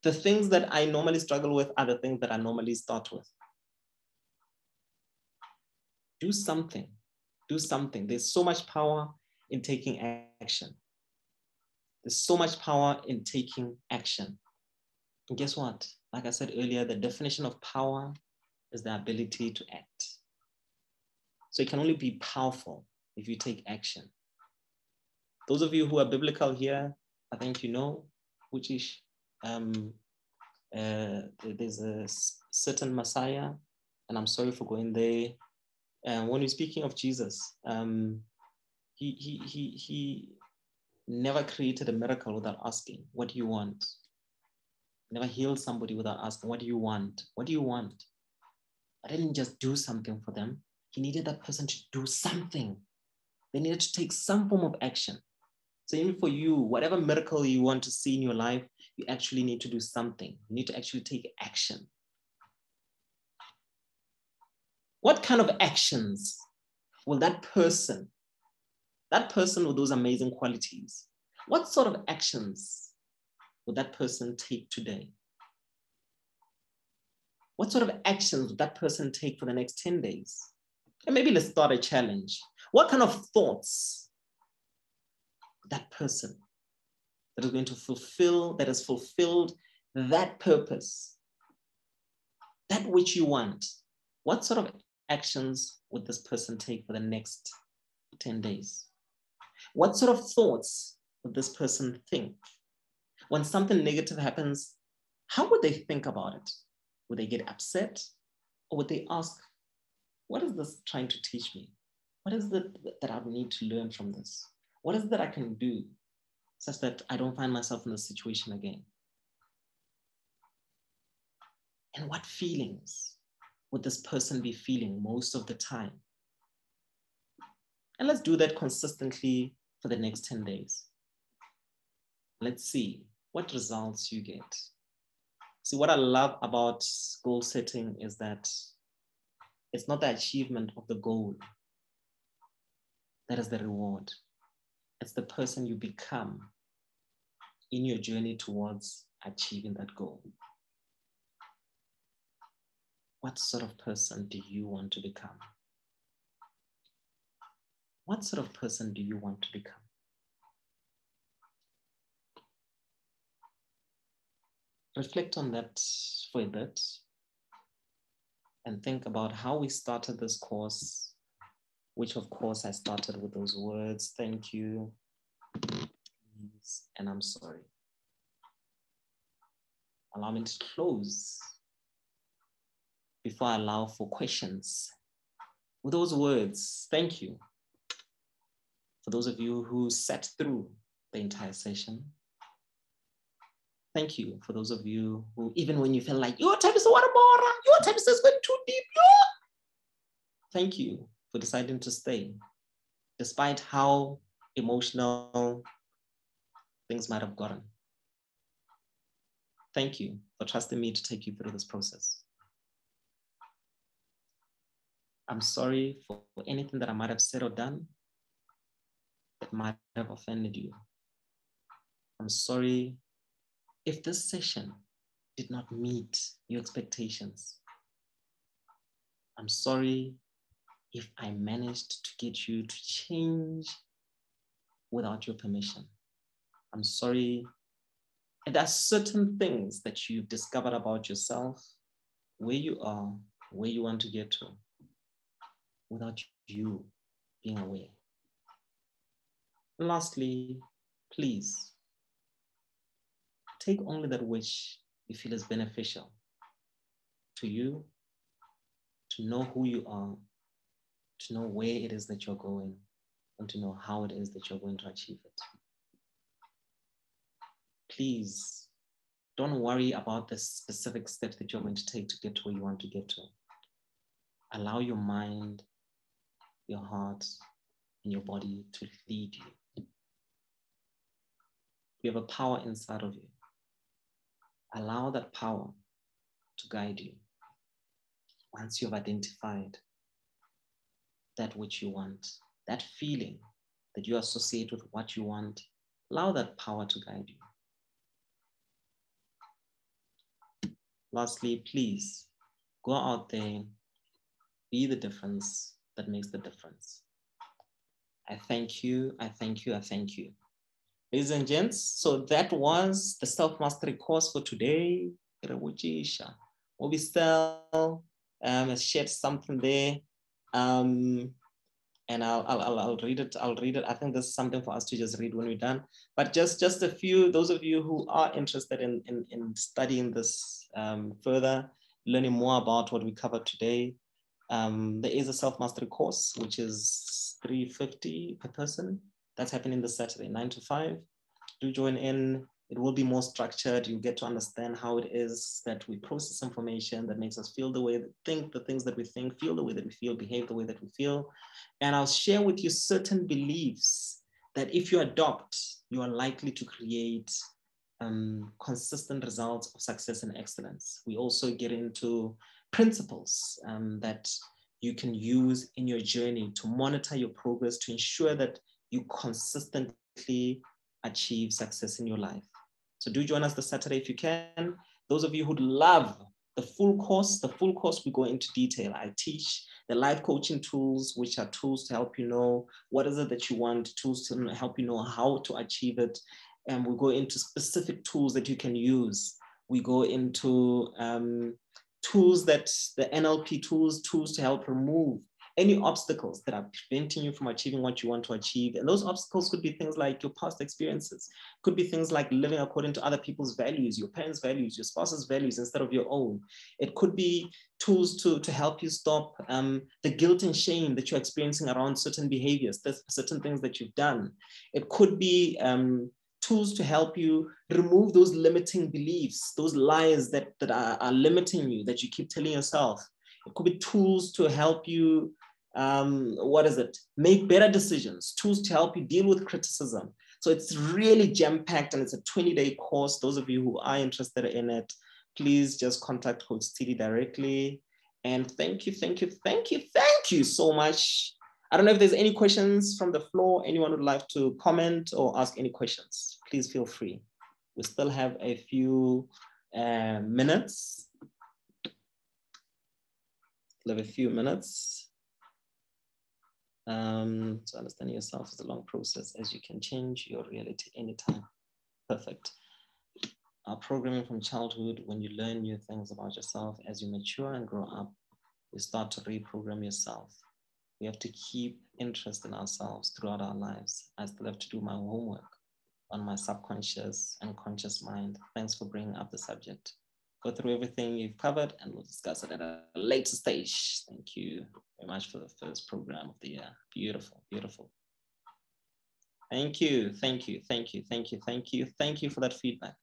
The things that I normally struggle with are the things that I normally start with. Do something. Do something. There's so much power in taking action. There's so much power in taking action. And guess what? Like I said earlier, the definition of power is the ability to act. So it can only be powerful if you take action. Those of you who are biblical here, I think you know, which is there's a certain Messiah, and I'm sorry for going there. When we're speaking of Jesus, he never created a miracle without asking, what do you want? Never healed somebody without asking, what do you want? What do you want? I didn't just do something for them. He needed that person to do something. They needed to take some form of action. So even for you, whatever miracle you want to see in your life, you actually need to do something. You need to actually take action. What kind of actions will that person with those amazing qualities, what sort of actions would that person take today? What sort of actions would that person take for the next 10 days? And maybe let's start a challenge. What kind of thoughts would that person that is going to fulfill, that has fulfilled that purpose, that which you want, what sort of actions would this person take for the next 10 days? What sort of thoughts would this person think? When something negative happens, how would they think about it? Would they get upset? Or would they ask, what is this trying to teach me? What is it that I need to learn from this? What is it that I can do such that I don't find myself in this situation again? And what feelings would this person be feeling most of the time? And let's do that consistently for the next 10 days. Let's see what results you get. See, what I love about goal setting is that it's not the achievement of the goal that is the reward. It's the person you become in your journey towards achieving that goal. What sort of person do you want to become? What sort of person do you want to become? Reflect on that for a bit and think about how we started this course, which of course I started with those words, thank you, please, and I'm sorry. Allow me to close before I allow for questions. With those words, thank you. For those of you who sat through the entire session, thank you for those of you who, even when you feel like your time is so water, your time is going too deep, thank you for deciding to stay, despite how emotional things might have gotten. Thank you for trusting me to take you through this process. I'm sorry for anything that I might have said or done that might have offended you. I'm sorry if this session did not meet your expectations. I'm sorry if I managed to get you to change without your permission. I'm sorry. And there are certain things that you've discovered about yourself, where you are, where you want to get to, without you being aware. Lastly, please take only that which you feel is beneficial to you, to know who you are, to know where it is that you're going, and to know how it is that you're going to achieve it. Please don't worry about the specific steps that you're going to take to get to where you want to get to. Allow your mind, your heart, and your body to lead you. You have a power inside of you. Allow that power to guide you. Once you've identified that which you want, that feeling that you associate with what you want, allow that power to guide you. Lastly, please go out there, be the difference that makes the difference. I thank you, I thank you, I thank you. Ladies and gents, so that was the self-mastery course for today. Obistel has shared something there. And I'll read it. I'll read it. I think there's something for us to just read when we're done. But just a few, those of you who are interested in studying this further, learning more about what we covered today, there is a self-mastery course, which is $350 per person. That's happening this Saturday, 9 to 5. Do join in. It will be more structured. You get to understand how it is that we process information that makes us feel the way that think, the things that we think, feel the way that we feel, behave the way that we feel. And I'll share with you certain beliefs that if you adopt, you are likely to create consistent results of success and excellence. We also get into principles that you can use in your journey to monitor your progress, to ensure that you consistently achieve success in your life. So do join us this Saturday if you can. Those of you who'd love the full course we go into detail. I teach the life coaching tools, which are tools to help you know what is it that you want, tools to help you know how to achieve it. And we go into specific tools that you can use. We go into tools that the NLP tools to help remove any obstacles that are preventing you from achieving what you want to achieve. And those obstacles could be things like your past experiences, could be things like living according to other people's values, your parents' values, your spouse's values instead of your own. It could be tools to help you stop the guilt and shame that you're experiencing around certain behaviors, certain things that you've done. It could be tools to help you remove those limiting beliefs, those lies that are limiting you, that you keep telling yourself. It could be tools to help you, make better decisions, tools to help you deal with criticism. So it's really jam-packed and it's a 20-day course. Those of you who are interested in it, please just contact Coach Tilly directly. And thank you so much. I don't know if there's any questions from the floor. Anyone would like to comment or ask any questions, please feel free. We still have a few minutes. So understanding yourself is a long process as you can change your reality anytime. Perfect. Our programming from childhood, when you learn new things about yourself, as you mature and grow up, you start to reprogram yourself. We have to keep interest in ourselves throughout our lives. I still have to do my homework on my subconscious and conscious mind. Thanks for bringing up the subject. Go through everything you've covered and we'll discuss it at a later stage. Thank you very much for the first program of the year. Beautiful, beautiful. Thank you for that feedback.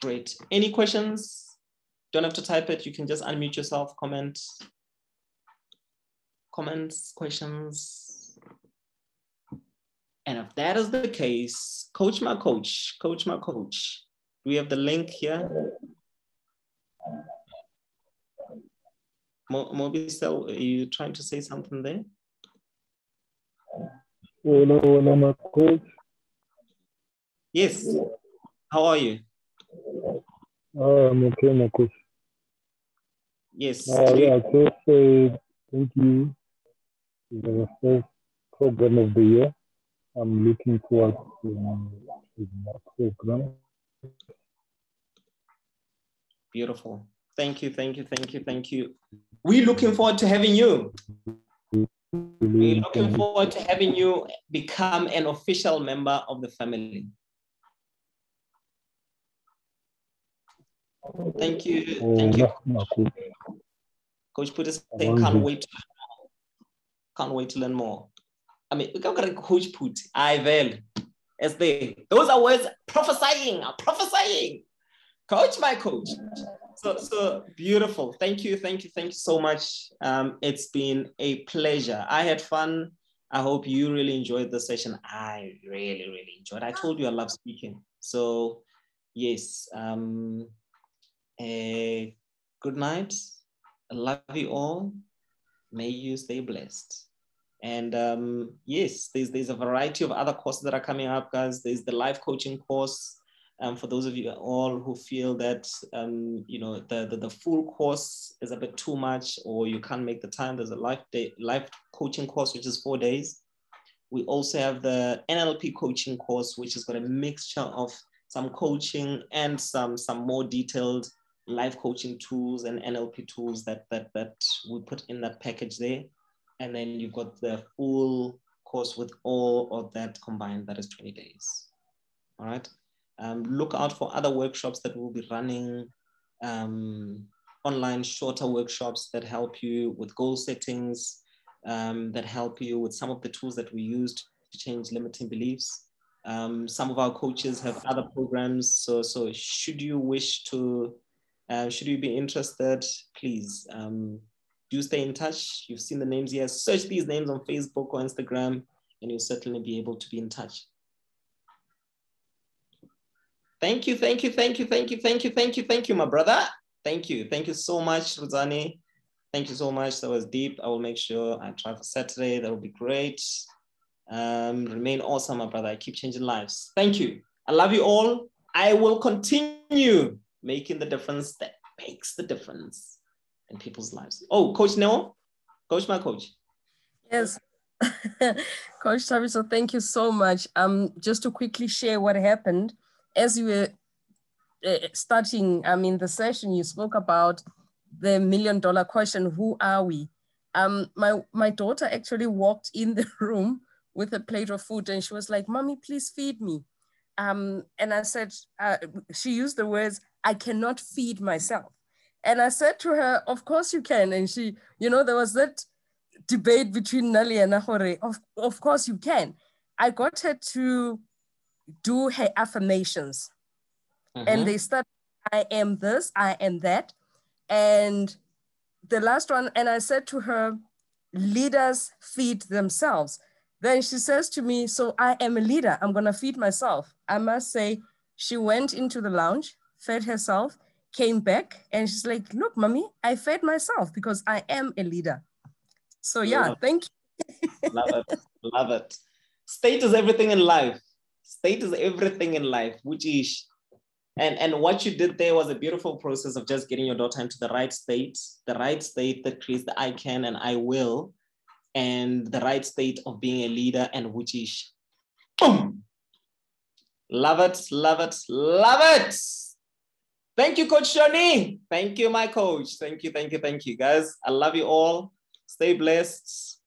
Great. Any questions? Don't have to type it. You can just unmute yourself, comment. comments, questions? And if that is the case, coach my coach, do we have the link here? Mobicel, are you trying to say something there? Hello, my coach. Yes. How are you? I'm okay, my coach. Yes. Yeah, just say thank you. It's the first program of the year. I'm looking forward to that program. Beautiful. Thank you. We're looking forward to having you. We're looking forward to having you become an official member of the family. Thank you. Thank you. Coach Put is saying can't wait to learn more. I mean, we got Coach Put. As those are words prophesying. Coach, my coach. So beautiful. Thank you so much. It's been a pleasure. I had fun. I hope you really enjoyed the session. I really enjoyed. I told you I love speaking. So yes. Good night. I love you all. May you stay blessed. And yes, there's a variety of other courses that are coming up, guys. There's the life coaching course. For those of you all who feel that you know the full course is a bit too much, or you can't make the time, there's a life coaching course, which is 4 days. We also have the NLP coaching course, which has got a mixture of some coaching and some more detailed life coaching tools and NLP tools that we put in that package there. And then you've got the full course with all of that combined, that is 20 days. All right. Look out for other workshops that we'll be running, online shorter workshops that help you with goal settings, that help you with some of the tools that we use to change limiting beliefs. Some of our coaches have other programs. So should you wish to, should you be interested, please do stay in touch. You've seen the names here. Search these names on Facebook or Instagram, and you'll certainly be able to be in touch. Thank you, my brother. Thank you so much, Ruzani. Thank you so much. That was deep. I will make sure I try for Saturday. That will be great. Remain awesome, my brother. I keep changing lives. Thank you. I love you all. I will continue making the difference that makes the difference in people's lives. Oh, Coach Neo, Coach, my coach. Yes. Coach Tabiso, thank you so much. Just to quickly share what happened as you were starting, the session, you spoke about the $1 million question, who are we? My daughter actually walked in the room with a plate of food and she was like, "Mommy, please feed me." And I said, she used the words, "I cannot feed myself." And I said to her, "Of course you can." And she, there was that debate between Nali and Nahore. Of course you can. I got her to do her affirmations. And they started, "I am this, I am that." And the last one, and I said to her, "Leaders feed themselves." Then she says to me, "So I am a leader, I'm gonna feed myself." I must say, she went into the lounge, fed herself, came back, and she's like, "Look, Mommy, I fed myself because I am a leader." So yeah, thank you. Love it. State is everything in life. Which is, and what you did there was a beautiful process of just getting your daughter into the right state that creates the I can and I will, and the right state of being a leader, and which is, boom. Love it. Thank you, Coach Shoni. Thank you, my coach. Thank you, guys. I love you all. Stay blessed.